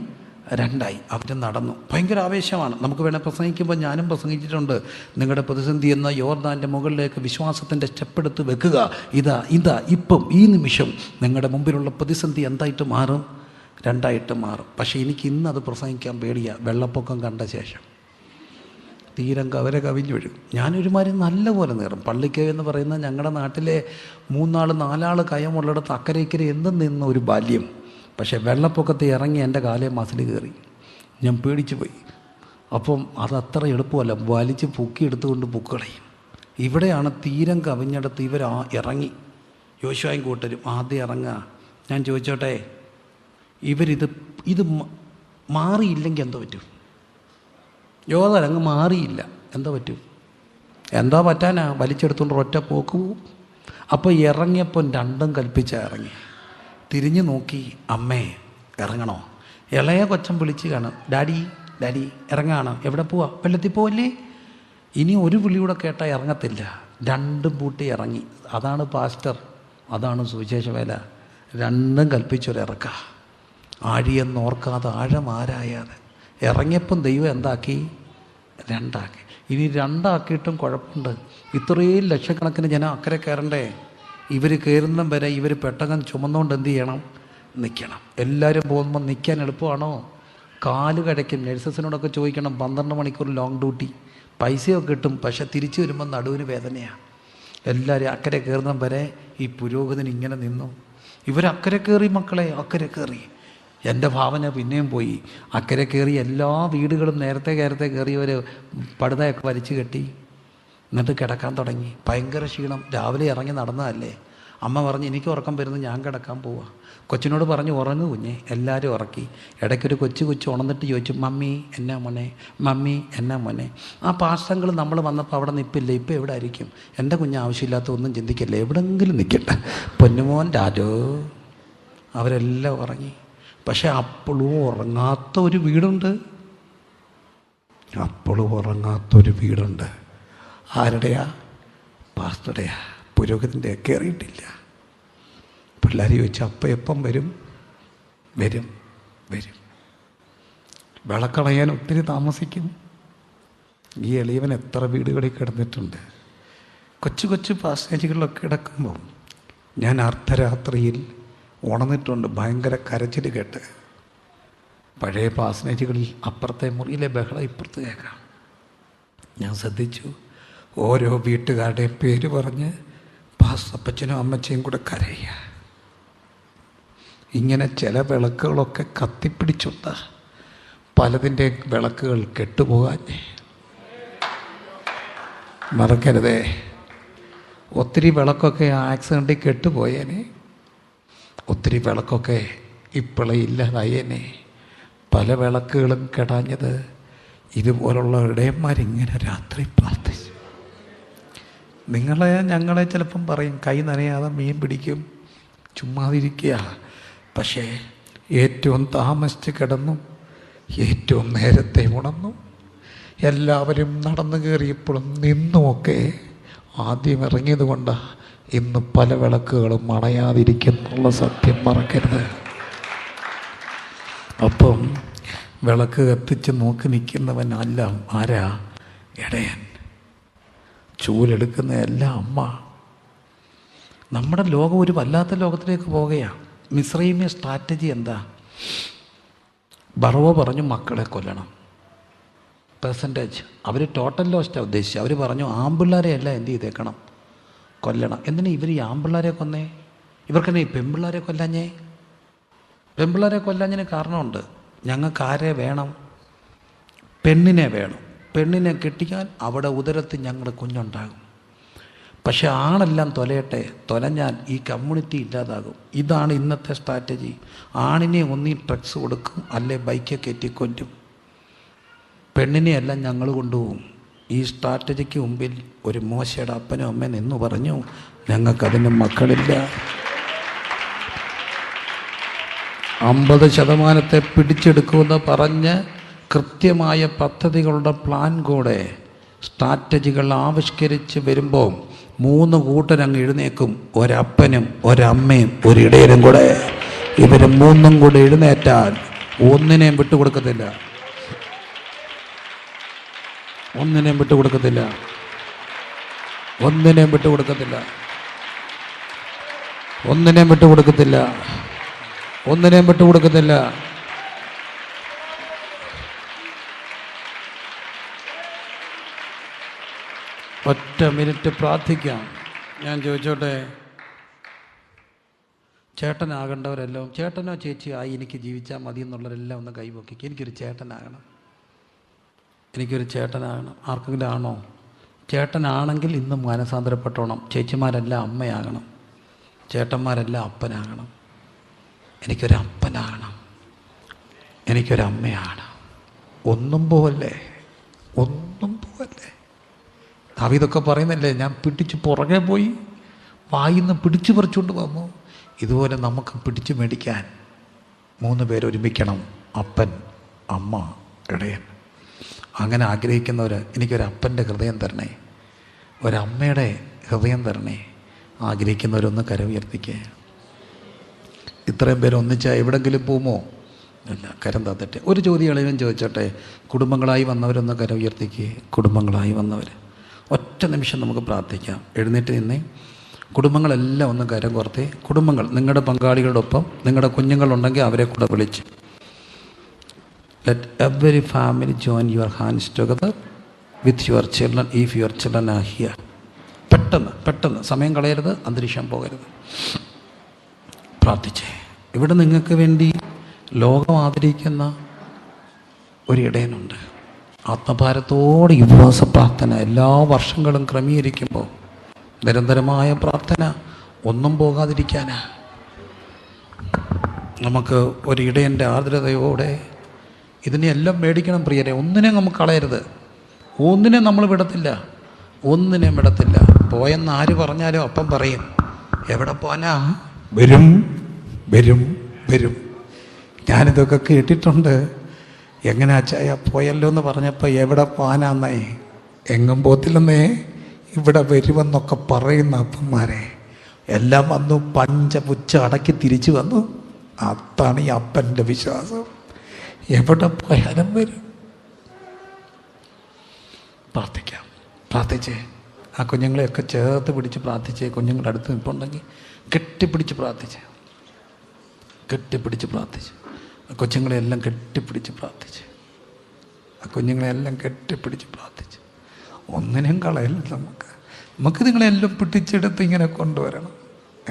2ആയി. അവർ നടന്നു. ഭയങ്കര ആവേശമാണ്. നമുക്ക് വേണേൽ പ്രസംഗിക്കുമ്പോൾ ഞാനും പ്രസംഗിച്ചിട്ടുണ്ട്. നിങ്ങളുടെ പ്രതിസന്ധി എന്ന യോർദാൻ്റെ മുകളിലേക്ക് വിശ്വാസത്തിൻ്റെ സ്റ്റെപ്പെടുത്ത് വെക്കുക. ഇതാ ഇപ്പം ഈ നിമിഷം നിങ്ങളുടെ മുമ്പിലുള്ള പ്രതിസന്ധി എന്തായിട്ട് മാറും? 2ആയിട്ട് മാറും. പക്ഷേ എനിക്ക് ഇന്നത് പ്രസംഗിക്കാൻ പേടിയാണ്. വെള്ളപ്പൊക്കം കണ്ട ശേഷം തീരം കവിഞ്ഞൊഴുകും. ഞാനൊരുമാതിരി നല്ലപോലെ നീറും. പള്ളിക്കവ് എന്ന് പറയുന്ന ഞങ്ങളുടെ നാട്ടിലെ 3-4 കയമുള്ളിടത്ത് അക്കരെ ഇക്കരെ എന്തും നിന്ന ഒരു ബാല്യം. പക്ഷേ വെള്ളപ്പൊക്കത്തിൽ ഇറങ്ങി എൻ്റെ കാലേ മസിൽ കയറി. ഞാൻ പേടിച്ചു പോയി. അപ്പം അതത്ര എളുപ്പമല്ല. വലിച്ച് പൊക്കിയെടുത്തുകൊണ്ട് പൊക്കളയും. ഇവിടെയാണ് തീരം കവിഞ്ഞെടുത്ത് ഇവർ ഇറങ്ങി. യോശുവയും കൂട്ടരും ആദ്യം ഇറങ്ങുക. ഞാൻ ചോദിച്ചോട്ടെ, ഇത് മാറിയില്ലെങ്കിൽ എന്തോ പറ്റും? യോർദാൻ അങ്ങ് മാറിയില്ല, എന്തോ പറ്റും? എന്താ പറ്റാനാ? വലിച്ചെടുത്തുകൊണ്ട് ഒറ്റ പോക്ക് പോവും. അപ്പോൾ ഇറങ്ങിയപ്പോൾ 2ഉം കൽപ്പിച്ചാൽ ഇറങ്ങി. തിരിഞ്ഞു നോക്കി, അമ്മേ ഇറങ്ങണോ? ഇളയ കൊച്ചൻ വിളിച്ച് കാണും, ഡാഡി ഇറങ്ങാണോ? എവിടെ പോവാ? വെള്ളത്തിൽ പോവല്ലേ? ഇനി ഒരു വിളിയൂടെ കേട്ടാൽ ഇറങ്ങത്തില്ല. 2ഉം പൂട്ടി ഇറങ്ങി. അതാണ് പാസ്റ്റർ, അതാണ് സുവിശേഷ വേല. 2ഉം കൽപ്പിച്ചൊരിറക്ക. ആഴിയെന്നോർക്കാതെ ആഴം ആരായാതെ ഇറങ്ങിയപ്പം ദൈവം എന്താക്കി? 2ആക്കി. ഇനി 2ആക്കിയിട്ടും കുഴപ്പമുണ്ട്. ഇത്രയും ലക്ഷക്കണക്കിന് ജനം അക്കരെ കയറണ്ടേ? ഇവർ കയറുന്നതും വരെ ഇവർ പെട്ടകം ചുമന്നുകൊണ്ട് എന്ത് ചെയ്യണം? നിൽക്കണം. എല്ലാവരും പോകുമ്പോൾ നിൽക്കാൻ എളുപ്പമാണോ? കാല് കഴയ്ക്കും. നഴ്സസിനോടൊക്കെ ചോദിക്കണം. 12 മണിക്കൂർ ലോങ് ഡ്യൂട്ടി, പൈസയൊക്കെ കിട്ടും. പക്ഷെ തിരിച്ചു വരുമ്പോൾ നടുവിന് വേദനയാണ്. എല്ലാവരും അക്കരെ കയറുന്നതും വരെ ഈ പുരോഹിതൻ ഇങ്ങനെ നിന്നു. ഇവരക്കരെ കയറി മക്കളെ, അക്കരെ കയറി. എൻ്റെ ഭാവന പിന്നെയും പോയി. അക്കരെ കയറി എല്ലാ വീടുകളും നേരത്തെ കയറിയവർ പടുതയൊക്കെ വലിച്ചു കെട്ടി. എന്നിട്ട് കിടക്കാൻ തുടങ്ങി. ഭയങ്കര ക്ഷീണം. രാവിലെ ഇറങ്ങി നടന്നതല്ലേ. അമ്മ പറഞ്ഞു, എനിക്ക് ഉറക്കം വരുന്നു, ഞാൻ കിടക്കാൻ പോവാ. കൊച്ചിനോട് പറഞ്ഞു, ഉറങ്ങു കുഞ്ഞെ. എല്ലാവരും ഉറക്കി. ഇടയ്ക്കൊരു കൊച്ചു ഉണർന്നിട്ട് ചോദിച്ചു, മമ്മി എന്നാ മോനെ? ആ പാസ്റ്റങ്ങൾ നമ്മൾ വന്നപ്പോൾ അവിടെ നിൽപ്പില്ല, ഇപ്പോൾ എവിടെ ആയിരിക്കും? എൻ്റെ കുഞ്ഞ് ആവശ്യമില്ലാത്ത ഒന്നും ചിന്തിക്കല്ലേ, എവിടെയെങ്കിലും നിൽക്കട്ടെ. പൊന്നുമോൻ രാജോ. അവരെല്ലാം ഉറങ്ങി. പക്ഷെ അപ്പോഴും ഉറങ്ങാത്ത ഒരു വീടുണ്ട്. ആരുടെയാ? പാസ്റ്ററുടെയാ, പുരോഹിതൻ്റെ. കയറിയിട്ടില്ല. പിള്ളേർ ചോദിച്ചു, അപ്പം എപ്പം വരും? വിളക്കണയാൻ ഒത്തിരി താമസിക്കും. ഈ എളിയവൻ എത്ര വീടുകളിൽ കിടന്നിട്ടുണ്ട്. കൊച്ചു പാസേജുകളിലൊക്കെ കിടക്കുമ്പോൾ ഞാൻ അർദ്ധരാത്രിയിൽ ഉണർന്നിട്ടുണ്ട്. ഭയങ്കര കരച്ചിൽ കേട്ട്. പഴയ പാസനേജുകളിൽ അപ്പുറത്തെ മുറിയിലെ ബഹളം ഇപ്പുറത്ത് കേൾക്കാം. ഞാൻ ശ്രദ്ധിച്ചു. ഓരോ വീട്ടുകാരുടെയും പേര് പറഞ്ഞ് പാസപ്പച്ചനും അമ്മച്ചയും കൂടെ കരയുക. ഇങ്ങനെ ചില വിളക്കുകളൊക്കെ കത്തിപ്പിടിച്ചുണ്ട്. പലതിൻ്റെ വിളക്കുകൾ കെട്ടുപോകാൻ മറക്കരുതേ. ഒത്തിരി വിളക്കൊക്കെ ആക്സിഡൻറ്റിൽ കെട്ടുപോയേനെ. ഒത്തിരി വിളക്കൊക്കെ ഇപ്പോഴേ ഇല്ലാതായേനെ. പല വിളക്കുകളും കെടാഞ്ഞത് ഇതുപോലുള്ള ഇടയന്മാരിങ്ങനെ രാത്രി പ്രാർത്ഥിച്ചു. ഞങ്ങളെ ചിലപ്പം പറയും, കൈ നനയാതെ മീൻ പിടിക്കും, ചുമ്മാതിരിക്കുക. പക്ഷേ ഏറ്റവും താമസിച്ച് കിടന്നു, ഏറ്റവും നേരത്തെ ഉണർന്നു. എല്ലാവരും നടന്നു കയറിയപ്പോഴും നിന്നുമൊക്കെ ആദ്യം ഇറങ്ങിയത് കൊണ്ടാണ് ഇന്ന് പല വിളക്കുകളും അണയാതിരിക്കുന്നുള്ള സത്യം മറക്കരുത്. അപ്പം വിളക്ക് കത്തിച്ച് നോക്കി നിൽക്കുന്നവൻ അല്ല ആരാ? ഇടയൻ. ചൂലെടുക്കുന്ന എല്ലാം അമ്മ. നമ്മുടെ ലോകം ഒരു വല്ലാത്ത ലോകത്തിലേക്ക് പോവുകയാണ്. മിസ്രൈമിയ സ്ട്രാറ്റജി എന്താ? ബറവോ പറഞ്ഞു മക്കളെ കൊല്ലണം, പെർസെൻറ്റേജ്. അവർ ടോട്ടൽ ലോസ്റ്റാണ് ഉദ്ദേശിച്ചത്. അവർ പറഞ്ഞു ആൺപിള്ളേരെ അല്ല എന്ത് ചെയ്തേക്കണം, കൊല്ലണം. എന്തിനാ ഇവർ ഈ ആൺപിള്ളേരെ കൊന്നേ? ഇവർക്കെന്നെ ഈ പെൺപിള്ളേരെ കൊല്ലാഞ്ഞേ? പെൺപിള്ളേരെ കൊല്ലാഞ്ഞതിന് കാരണമുണ്ട്. ഞങ്ങൾക്ക് ആരെ വേണം? പെണ്ണിനെ വേണം. പെണ്ണിനെ കെട്ടിക്കാൻ അവിടെ ഉദരത്തിൽ ഞങ്ങളുടെ കുഞ്ഞുണ്ടാകും. പക്ഷെ ആണെല്ലാം തൊലയട്ടെ, തൊലഞ്ഞാൽ ഈ കമ്മ്യൂണിറ്റി ഇല്ലാതാകും. ഇതാണ് ഇന്നത്തെ സ്ട്രാറ്റജി. ആണിനെ ഒന്നീ ഡ്രഗ്സ് കൊടുക്കും, അല്ലെ ബൈക്കെ കയറ്റിക്കൊല്ലും. പെണ്ണിനെയെല്ലാം ഞങ്ങൾ കൊണ്ടുപോകും. ഈ സ്ട്രാറ്റജിക്ക് മുമ്പിൽ ഒരു മോശയുടെ അപ്പനും അമ്മയും നിന്ന് പറഞ്ഞു, ഞങ്ങൾക്കതിന് മക്കളില്ല. 50% പിടിച്ചെടുക്കുമെന്ന് പറഞ്ഞ് കൃത്യമായ പദ്ധതികളുടെ പ്ലാൻ കൂടെ സ്ട്രാറ്റജികൾ ആവിഷ്കരിച്ച് വരുമ്പോൾ 3 കൂട്ടരങ്ങ് എഴുന്നേക്കും. ഒരപ്പനും ഒരമ്മയും ഒരിടയനും കൂടെ. ഇവർ 3 കൂടെ എഴുന്നേറ്റാൽ ഒന്നിനെയും വിട്ടുകൊടുക്കത്തില്ല. ഒന്നിനെയും വിട്ടുകൊടുക്കത്തില്ല. ഒന്നിനെയും വിട്ടുകൊടുക്കത്തില്ല. ഒന്നിനെയും വിട്ടുകൊടുക്കത്തില്ല. ഒന്നിനെയും വിട്ടുകൊടുക്കത്തില്ല. ഒറ്റ മിനിറ്റ് പ്രാർത്ഥിക്കാം. ഞാൻ ചോദിച്ചോട്ടെ, ചേട്ടനാകേണ്ടവരെല്ലാം, ചേട്ടനോ ചേച്ചിയോ ആയി എനിക്ക് ജീവിച്ചാൽ മതി എന്നുള്ളവരെല്ലാം ഒന്ന് കൈപൊക്കി. എനിക്കൊരു ചേട്ടനാകണം, എനിക്കൊരു ചേട്ടനാകണം. ആർക്കെങ്കിലും ആണോ? ചേട്ടനാണെങ്കിൽ ഇന്നും മാനസാന്തരപ്പെട്ടോണം. ചേച്ചിമാരെല്ലാം അമ്മയാകണം, ചേട്ടന്മാരെല്ലാം അപ്പനാകണം. എനിക്കൊരപ്പനാകണം, എനിക്കൊരമ്മയാണ്. ഒന്നും പോവല്ലേ, ഒന്നും പോവല്ലേ. ദാവീദൊക്കെ പറയുന്നല്ലേ, ഞാൻ പിടിച്ച് പുറകെ പോയി വായിന്ന് പിടിച്ചു പറിച്ചുകൊണ്ട് വന്നു. ഇതുപോലെ നമുക്ക് പിടിച്ചു മേടിക്കാൻ 3 പേര് ഒരുമിക്കണം, അപ്പൻ, അമ്മ, ഇടയൻ. അങ്ങനെ ആഗ്രഹിക്കുന്നവർ, എനിക്കൊരപ്പൻ്റെ ഹൃദയം തരണേ, ഒരമ്മയുടെ ഹൃദയം തരണേ. ആഗ്രഹിക്കുന്നവരൊന്ന് കരമുയർത്തിക്കേ. ഇത്രയും പേര് ഒന്നിച്ചാൽ എവിടെങ്കിലും പോകുമോ? ഇല്ല. കരം താത്തട്ടെ. ഒരു ചോദ്യം എളിവൻ ചോദിച്ചോട്ടെ, കുടുംബങ്ങളായി വന്നവരൊന്ന് കരം ഉയർത്തിക്കേ. കുടുംബങ്ങളായി വന്നവർ ഒറ്റ നിമിഷം നമുക്ക് പ്രാർത്ഥിക്കാം. എഴുന്നേറ്റ് നിന്നേ. കുടുംബങ്ങളെല്ലാം ഒന്ന് കരം കോർത്തേ. കുടുംബങ്ങൾ, നിങ്ങളുടെ പങ്കാളികളോടൊപ്പം നിങ്ങളുടെ കുഞ്ഞുങ്ങളുണ്ടെങ്കിൽ അവരെ കൂടെ വിളിച്ച്, let every family join your hands together with your children if your children are here. പെട്ടെന്ന് പെട്ടെന്ന്, സമയം കളയരുത്, അന്തരീക്ഷം പോകരുത്. പ്രാർത്ഥിച്ചേ. ഇവിടെ നിങ്ങൾക്ക് വേണ്ടി ലോകം ആദരിക്കുന്ന ഒരു ഇടയനുണ്ട്. ആത്മഭാരത്തോടെ ഉപവാസ പ്രാർത്ഥന എല്ലാ വർഷങ്ങളും ക്രമീകരിക്കുമ്പോൾ നിരന്തരമായ പ്രാർത്ഥന, ഒന്നും പോകാതിരിക്കാനാ. നമുക്ക് ഒരു ഇടയൻ്റെ ആർദ്രതയോടെ ഇതിനെല്ലാം മേടിക്കണം പ്രിയരെ. ഒന്നിനെ നമുക്ക് കളയരുത്, ഒന്നിനെ നമ്മൾ വിടത്തില്ല, ഒന്നിനെയും വിടത്തില്ല. പോയെന്ന് ആര് പറഞ്ഞാലും അപ്പം പറയും, എവിടെ പോനാ? വരും വരും വരും. ഞാനിതൊക്കെ കേട്ടിട്ടുണ്ട്. എങ്ങനെയാ ചായ പോയല്ലോ എന്ന് പറഞ്ഞപ്പോൾ എവിടെ പോകാനാന്നേ? എങ്ങും പോത്തില്ലെന്നേ, ഇവിടെ വരുമെന്നൊക്കെ പറയുന്ന അപ്പന്മാരെ എല്ലാം വന്നു, പഞ്ചപുച്ച അടക്കി തിരിച്ചു വന്നു. അതാണ് ഈ അപ്പൻ്റെ വിശ്വാസം. എവിടെ പോയാലും വരും. പ്രാർത്ഥിക്കാം. പ്രാർത്ഥിച്ചേ. ആ കുഞ്ഞുങ്ങളെയൊക്കെ ചേർത്ത് പിടിച്ച് പ്രാർത്ഥിച്ചേ. കുഞ്ഞുങ്ങളുടെ അടുത്ത് നിൽപ്പുണ്ടെങ്കിൽ കെട്ടിപ്പിടിച്ച് പ്രാർത്ഥിച്ചേ. കെട്ടിപ്പിടിച്ച് പ്രാർത്ഥിച്ച് കൊച്ചുങ്ങളെല്ലാം കെട്ടിപ്പിടിച്ച് പ്രാർത്ഥിച്ച്, ആ കുഞ്ഞുങ്ങളെല്ലാം കെട്ടിപ്പിടിച്ച് പ്രാർത്ഥിച്ച്. ഒന്നിനും കളയില്ല. നമുക്ക് നിങ്ങളെല്ലാം പിടിച്ചെടുത്ത് ഇങ്ങനെ കൊണ്ടുവരണം.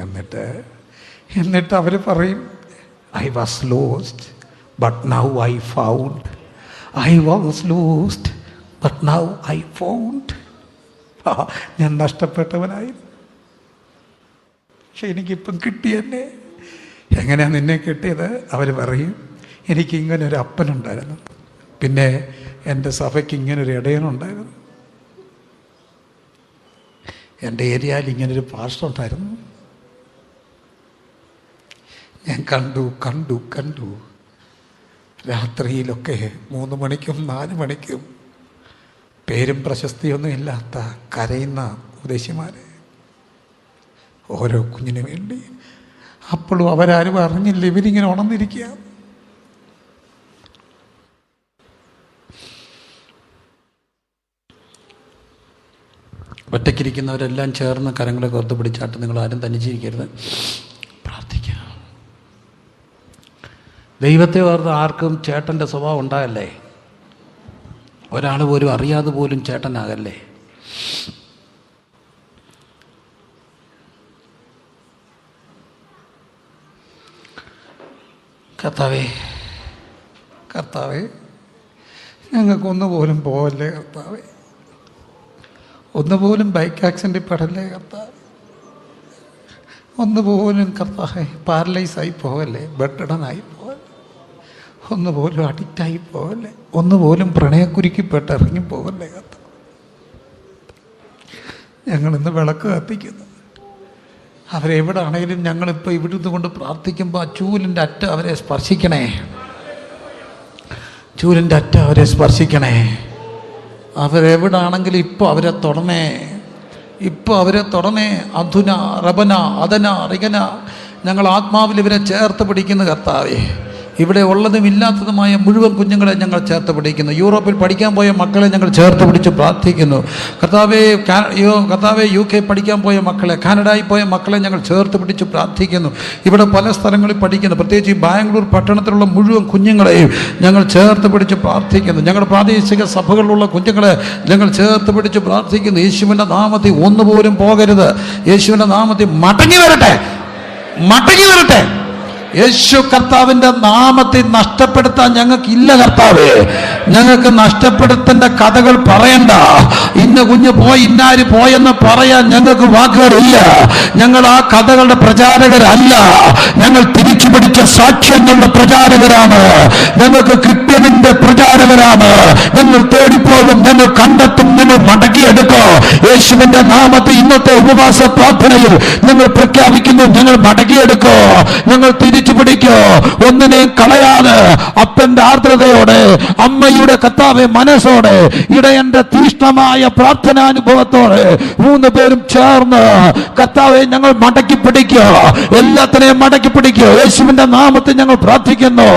എന്നിട്ട് അവർ പറയും, I was lost but now I found. I was lost but now I found. ഞാൻ നഷ്ടപ്പെട്ടവനായി, പക്ഷെ എനിക്കിപ്പം കിട്ടിയെന്നെ. എങ്ങനെയാണ് നിന്നെ കിട്ടിയത്? അവർ പറയും, എനിക്കിങ്ങനൊരു അപ്പനുണ്ടായിരുന്നു, പിന്നെ എൻ്റെ സഭയ്ക്ക് ഇങ്ങനൊരു ഇടയനുണ്ടായിരുന്നു, എൻ്റെ ഏരിയയിൽ ഇങ്ങനൊരു പാസ്റ്റർ ഉണ്ടായിരുന്നു. ഞാൻ കണ്ടു കണ്ടു കണ്ടു. രാത്രിയിലൊക്കെ 3 മണിക്കും 4 മണിക്കും പേരും പ്രശസ്തിയൊന്നും ഇല്ലാത്ത കരയുന്ന ഉപദേശിമാരെ, ഓരോ കുഞ്ഞിനു വേണ്ടി. അപ്പോഴും അവരാരും അറിഞ്ഞില്ല ഇവരിങ്ങനെ ഉണർന്നിരിക്കുക. ഒറ്റയ്ക്കിരിക്കുന്നവരെല്ലാം ചേർന്ന് കരങ്ങളെ കോർത്ത് പിടിച്ചാട്ട്. നിങ്ങൾ ആരും തനിച്ചിരിക്കരുത്. പ്രാർത്ഥിക്കുക. ദൈവത്തെ ഓർത്ത് ആർക്കും ചേട്ടൻ്റെ സ്വഭാവം ഉണ്ടാകല്ലേ. ഒരാൾ പോലും അറിയാതെ പോലും ചേട്ടനാകല്ലേ. കർത്താവേ, കർത്താവേ, ഞങ്ങൾക്കൊന്നുപോലും പോവല്ലേ കർത്താവേ. ഒന്നുപോലും ബൈക്ക് ആക്സിഡൻറ്റിൽ പെടല്ലേ കർത്താവേ. ഒന്നുപോലും കർത്താവേ പാരലൈസായി പോവല്ലേ, ബെഡ്ഡനായി പോവല്ലേ. ഒന്നുപോലും അഡിക്റ്റായി പോവല്ലേ. ഒന്നുപോലും പ്രണയക്കുരുക്കിപ്പെട്ട് ഇറങ്ങി പോവല്ലേ കർത്താവ്. ഞങ്ങളിന്ന് വിളക്ക് കത്തിക്കുന്നു. അവരെവിടാണെങ്കിലും ഞങ്ങളിപ്പോൾ ഇവിടുന്ന് കൊണ്ട് പ്രാർത്ഥിക്കുമ്പോൾ ആ ചൂലിൻ്റെ അറ്റം അവരെ സ്പർശിക്കണേ. ചൂലിൻ്റെ അറ്റം അവരെ സ്പർശിക്കണേ. അവരെവിടാണെങ്കിലും ഇപ്പോൾ അവരെ തൊടണേ. ഇപ്പോൾ അവരെ തൊടണേ. അധുന റബന അദന റിഗന, ഞങ്ങൾ ആത്മാവിൽ ഇവരെ ചേർത്ത് പിടിക്കുന്ന കർത്താവേ. ഇവിടെ ഉള്ളതും ഇല്ലാത്തതുമായ മുഴുവൻ കുഞ്ഞുങ്ങളെ ഞങ്ങൾ ചേർത്ത് പിടിക്കുന്നു. യൂറോപ്പിൽ പഠിക്കാൻ പോയ മക്കളെ ഞങ്ങൾ ചേർത്ത് പിടിച്ച് പ്രാർത്ഥിക്കുന്നു കർത്താവേ. കർത്താവേ, UK പഠിക്കാൻ പോയ മക്കളെ, കാനഡയിൽ പോയ മക്കളെ ഞങ്ങൾ ചേർത്ത് പിടിച്ച് പ്രാർത്ഥിക്കുന്നു. ഇവിടെ പല സ്ഥലങ്ങളിൽ പഠിക്കുന്നു, പ്രത്യേകിച്ച് ഈ ബാംഗ്ലൂർ പട്ടണത്തിലുള്ള മുഴുവൻ കുഞ്ഞുങ്ങളെയും ഞങ്ങൾ ചേർത്ത് പിടിച്ച് പ്രാർത്ഥിക്കുന്നു. ഞങ്ങളുടെ പ്രാദേശിക സഭകളിലുള്ള കുഞ്ഞുങ്ങളെ ഞങ്ങൾ ചേർത്ത് പിടിച്ച് പ്രാർത്ഥിക്കുന്നു. യേശുവിൻ്റെ നാമത്തിൽ ഒന്നുപോലും പോകരുത്. യേശുവിൻ്റെ നാമത്തിൽ മടങ്ങി വരട്ടെ, മടങ്ങി വരട്ടെ. യേശു കർത്താവിൻ്റെ നാമത്തിൽ നഷ്ടപ്പെടുത്താൻ ഞങ്ങൾക്കില്ല കർത്താവേ. ഞങ്ങൾക്ക് നഷ്ടപ്പെടുത്തേണ്ട കഥകൾ പറയണ്ട. ഇന്ന കുഞ്ഞ് പോയി, ഇന്നാര് പോയെന്ന് പറയാൻ ഞങ്ങൾക്ക് വാക്കുകളില്ല. ഞങ്ങൾ ആ കഥകളുടെ പ്രചാരകരല്ല. ഞങ്ങൾ തിരിച്ചു പിടിച്ച സാക്ഷ്യങ്ങളുടെ പ്രചാരകരാണ്. ഞങ്ങൾക്ക് കിട്ടിയതിൻ്റെ പ്രചാരകരാണ്. ഞങ്ങൾ തേടിപ്പോകും, ഞങ്ങൾ കണ്ടെത്തും, ഞങ്ങൾ മടക്കിയെടുക്കും. യേശുവിൻ്റെ നാമത്തിൽ ഇന്നത്തെ ഉപവാസ പ്രാർത്ഥനയിൽ ഞങ്ങൾ പ്രഖ്യാപിക്കുന്നു, ഞങ്ങൾ മടക്കിയെടുക്കോ, ഞങ്ങൾ തിരിച്ചു പിടിക്കോ. ഒന്നിനെയും കളയാതെ അപ്പന്റെ ആർദ്രതയോടെ, അമ്മയുടെ കർത്താവെ മനസ്സോടെ, ഇടയന്റെ തീഷ്ണമായ പ്രാർത്ഥനാനുഭവത്തോടെ 3 പേരും ചേർന്ന് കർത്താവെ ഞങ്ങൾ മടക്കി പിടിക്കോ. എല്ലാത്തിനെയും മടക്കി പിടിക്കോ. യേശുവിന്റെ നാമത്തിൽ ഞങ്ങൾ പ്രാർത്ഥിക്കുന്നു.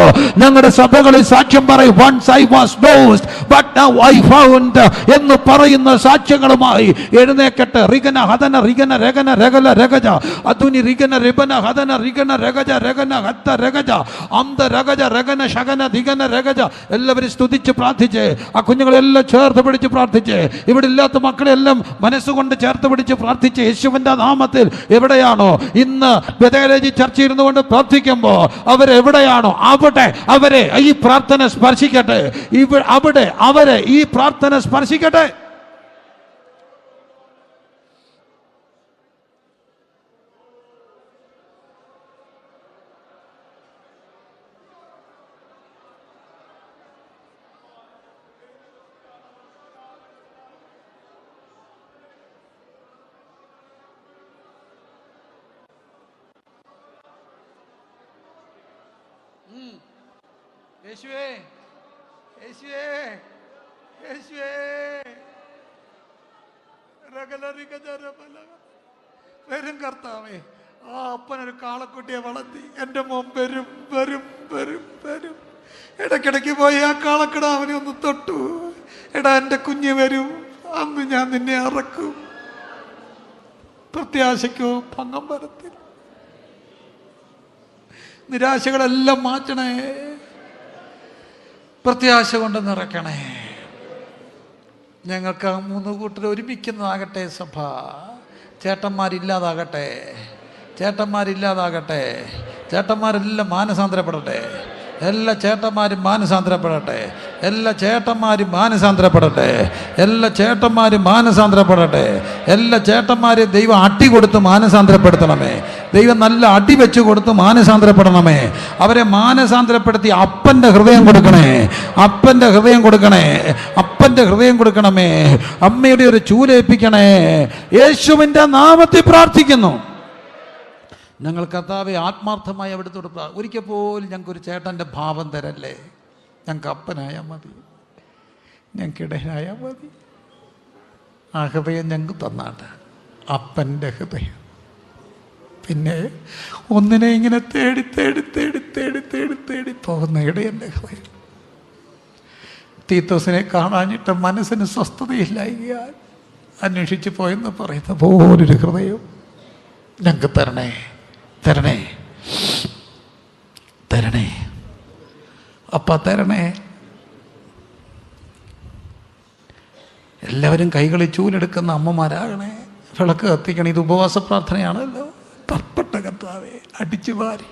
ഞങ്ങളുടെ സഭകളിൽ സാക്ഷ്യം പറയും, once I was lost but now I found എന്ന് പറയുന്ന സാക്ഷ്യങ്ങളുമായി എഴുന്നേക്കട്ടെ. റിഗന ഹദന റിഗന രഗന രഗല രഗജ അതുനി റിഗന റിബന ഹദന റിഗന രഗജ രഗന ഹത്ത രഗജ അംദ രഗജ രഗന ശഗന ദിഗന രഗജ. എല്ലാവരും സ്തുതിച്ച് പ്രാർത്ഥിച്ച്, ആ കുഞ്ഞുങ്ങളെല്ലാം ചേർത്ത് പിടിച്ച് പ്രാർത്ഥിച്ച്, ഇവിടെ ഇല്ലാത്ത മക്കളെല്ലാം മനസ്സുകൊണ്ട് ചേർത്ത് പിടിച്ച് പ്രാർത്ഥിച്ച്, യേശുവിൻ്റെ നാമത്തിൽ എവിടെയാണോ ഇന്ന് ബെഥേലേജി ചർച്ച ഇരുന്നുകൊണ്ട് പ്രാർത്ഥിക്കുമ്പോൾ അവരെവിടെയാണോ അവിടെ അവരെ ഈ പ്രാർത്ഥന സ്പർശിക്കട്ടെ. അവിടെ അവരെ ഈ പ്രാർത്ഥന സ്പർശിക്കട്ടെ. യേശുവേ, യേശുവേ, യേശുവേ, വരും കർത്താവേ. ആ അപ്പനൊരു കാളക്കുട്ടിയെ വളർത്തി എൻ്റെ മോൻ വരും വരും വരും വരും. ഇടയ്ക്കിടയ്ക്ക് പോയി ആ കാളക്കിടാവിനെ ഒന്ന് തൊട്ടു. എടാ, എൻ്റെ കുഞ്ഞ് വരും, അന്ന് ഞാൻ നിന്നെ അറക്കും. പ്രത്യാശയ്ക്കോ ഭംഗം വരത്തില്ല. നിരാശകളെല്ലാം മാറ്റണേ, പ്രത്യാശ കൊണ്ട് നിറയ്ക്കണേ. ഞങ്ങൾക്ക് 3 കൂട്ടർ ഒരുമിക്കുന്നതാകട്ടെ സഭ. ചേട്ടന്മാരില്ലാതാകട്ടെ, ചേട്ടന്മാരില്ലാതാകട്ടെ. ചേട്ടന്മാരെല്ലാം മാനസാന്തരപ്പെടട്ടെ. എല്ലാ ചേട്ടന്മാരും മാനസാന്തരപ്പെടട്ടെ. എല്ലാ ചേട്ടന്മാരും മാനസാന്തരപ്പെടട്ടെ. എല്ലാ ചേട്ടന്മാരും മാനസാന്തരപ്പെടട്ടെ. എല്ലാ ചേട്ടന്മാരെയും ദൈവം അടി കൊടുത്ത് മാനസാന്തരപ്പെടുത്തണമേ. ദൈവം നല്ല അടി വെച്ച് കൊടുത്ത് മാനസാന്തരപ്പെടണമേ. അവരെ മാനസാന്തരപ്പെടുത്തി അപ്പൻ്റെ ഹൃദയം കൊടുക്കണേ. അപ്പൻ്റെ ഹൃദയം കൊടുക്കണേ. അപ്പൻ്റെ ഹൃദയം കൊടുക്കണമേ. അമ്മയുടെ ഒരു ചൂലേൽപ്പിക്കണേ. യേശുവിൻ്റെ നാമത്തിൽ പ്രാർത്ഥിക്കുന്നു. ഞങ്ങൾ കർത്താവെ ആത്മാർത്ഥമായി അവിടുത്തോട് ഒരിക്കൽ പോലും ഞങ്ങൾക്കൊരു ചേട്ടൻ്റെ ഭാവം തരല്ലേ. ഞങ്ങൾക്ക് അപ്പനായാൽ മതി, ഞങ്ങൾക്ക് ഇടയനായാൽ മതി. ആ ഹൃദയം ഞങ്ങൾക്ക് തന്നാട്ട്, അപ്പൻ്റെ ഹൃദയം. പിന്നെ ഒന്നിനെ ഇങ്ങനെ തേടി തേടി തേടി തേടി തേടി തേടി പോകുന്ന ഇടയൻ്റെ ഹൃദയം. തീത്തോസിനെ കാണാഞ്ഞിട്ട് മനസ്സിന് സ്വസ്ഥതയില്ലായികയാൽ അന്വേഷിച്ച് പോയെന്ന് പറയുന്ന പോലൊരു ഹൃദയം ഞങ്ങൾക്ക് തരണേ, തരണേ, തരണേ. അപ്പ തരണേ. എല്ലാവരും കൈകളിൽ ചൂലെടുക്കുന്ന അമ്മമാരാകണേ. വിളക്ക് കത്തിക്കണം. ഇത് ഉപവാസ പ്രാർത്ഥനയാണല്ലോ. തപ്പട്ട കർത്താവേ, അടിച്ചു വാരി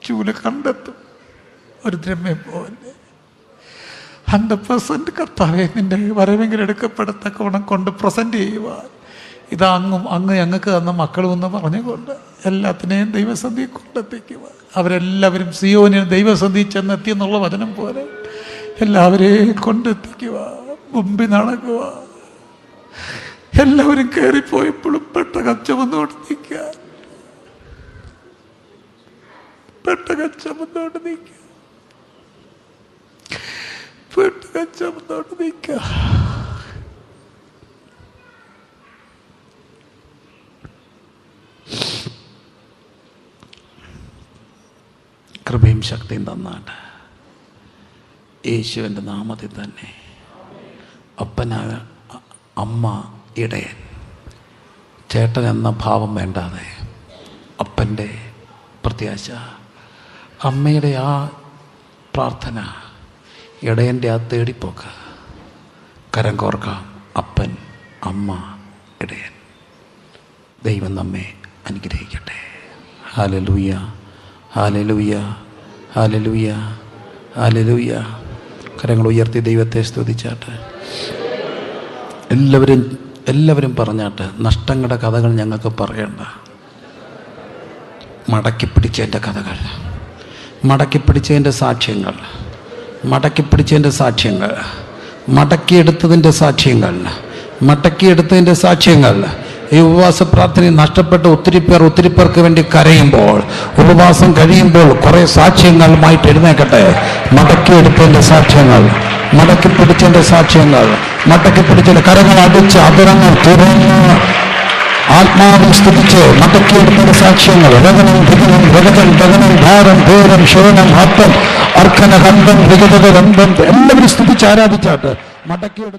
ചൂല് കണ്ടെത്തും. ഒരു ദ്രമ്യം പോലെ 100% കർത്താവെ നിന്റെ വരവെങ്കിലും എടുക്കപ്പെടത്തക്കവണ്ണം കൊണ്ട് പ്രസന്റ് ചെയ്യുവാൻ ഇതാ അങ്ങ് ഞങ്ങൾക്ക് തന്ന മക്കളും എന്ന് പറഞ്ഞുകൊണ്ട് എല്ലാത്തിനെയും ദൈവസന്ധി കൊണ്ടെത്തിക്കുക. അവരെല്ലാവരും സിയോനിൽ ദൈവസന്ധി ചെന്നെത്തിയെന്നുള്ള വചനം പോലെ എല്ലാവരെയും കൊണ്ടെത്തിക്കുക. മുമ്പിൽ നടക്കുക. എല്ലാവരും കയറിപ്പോയപ്പോഴും പെട്ടകം ചുമന്നുകൊണ്ട് നിൽക്കുക. പെട്ടകം ചുമന്നുകൊണ്ട് നിൽക്കുക. പെട്ടകം ചുമന്നുകൊണ്ട് നിൽക്കുക. കൃപയും ശക്തിയും തന്നാട്ട് യേശുവിൻ്റെ നാമത്തിൽ തന്നെ. അപ്പനായ അമ്മ ഇടയൻ, ചേട്ടൻ എന്ന ഭാവം വേണ്ടാതെ അപ്പൻ്റെ പ്രത്യാശ, അമ്മയുടെ ആ പ്രാർത്ഥന, ഇടയൻ്റെ ആ തേടിപ്പോക്ക്, കരം കോർക്കാം. അപ്പൻ, അമ്മ, ഇടയൻ. ദൈവം നമ്മെ അനുഗ്രഹിക്കട്ടെ. Hallelujah, hallelujah, hallelujah, hallelujah. കരങ്ങൾ ഉയർത്തി ദൈവത്തെ സ്തുതിച്ചാട്ട്. എല്ലാവരും പറഞ്ഞാട്ട്. നഷ്ടങ്ങളുടെ കഥകൾ ഞങ്ങൾക്ക് പറയണ്ട. മടക്കി പിടിച്ചതിൻ്റെ കഥകൾ, മടക്കി പിടിച്ചതിൻ്റെ സാക്ഷ്യങ്ങൾ, മടക്കിപ്പിടിച്ചതിൻ്റെ സാക്ഷ്യങ്ങൾ, മടക്കിയെടുത്തതിൻ്റെ സാക്ഷ്യങ്ങൾ, മടക്കിയെടുത്തതിൻ്റെ സാക്ഷ്യങ്ങൾ. ഈ ഉപവാസ പ്രാർത്ഥനയിൽ നഷ്ടപ്പെട്ട ഒത്തിരി പേർക്ക് വേണ്ടി കരയുമ്പോൾ, ഉപവാസം കഴിയുമ്പോൾ കുറേ സാക്ഷ്യങ്ങളുമായിട്ട് എഴുന്നേക്കട്ടെ. മടക്കിയെടുത്തതിൻ്റെ സാക്ഷ്യങ്ങൾ, മടക്കിപ്പിടിച്ചതിൻ്റെ സാക്ഷ്യങ്ങൾ, മടക്കിപ്പിടിച്ചതിൻ്റെ കരങ്ങൾ അടിച്ച് അതിരങ്ങൾ തുറന്ന് ആത്മാവിൽ സ്തുതിച്ച് മടക്കിയെടുത്തതിൻ്റെ സാക്ഷ്യങ്ങൾ. രഗനം ഭിഗനം രഗതൻ രഗനം ധാരം ധേരം ശോനം ഹത്തം അർക്കന ഹന്തം വിഗതരന്തം എല്ലാവരും സ്തുതിച്ച് ആരാധിച്ചാട്ട്. മടക്കിയെടുത്ത്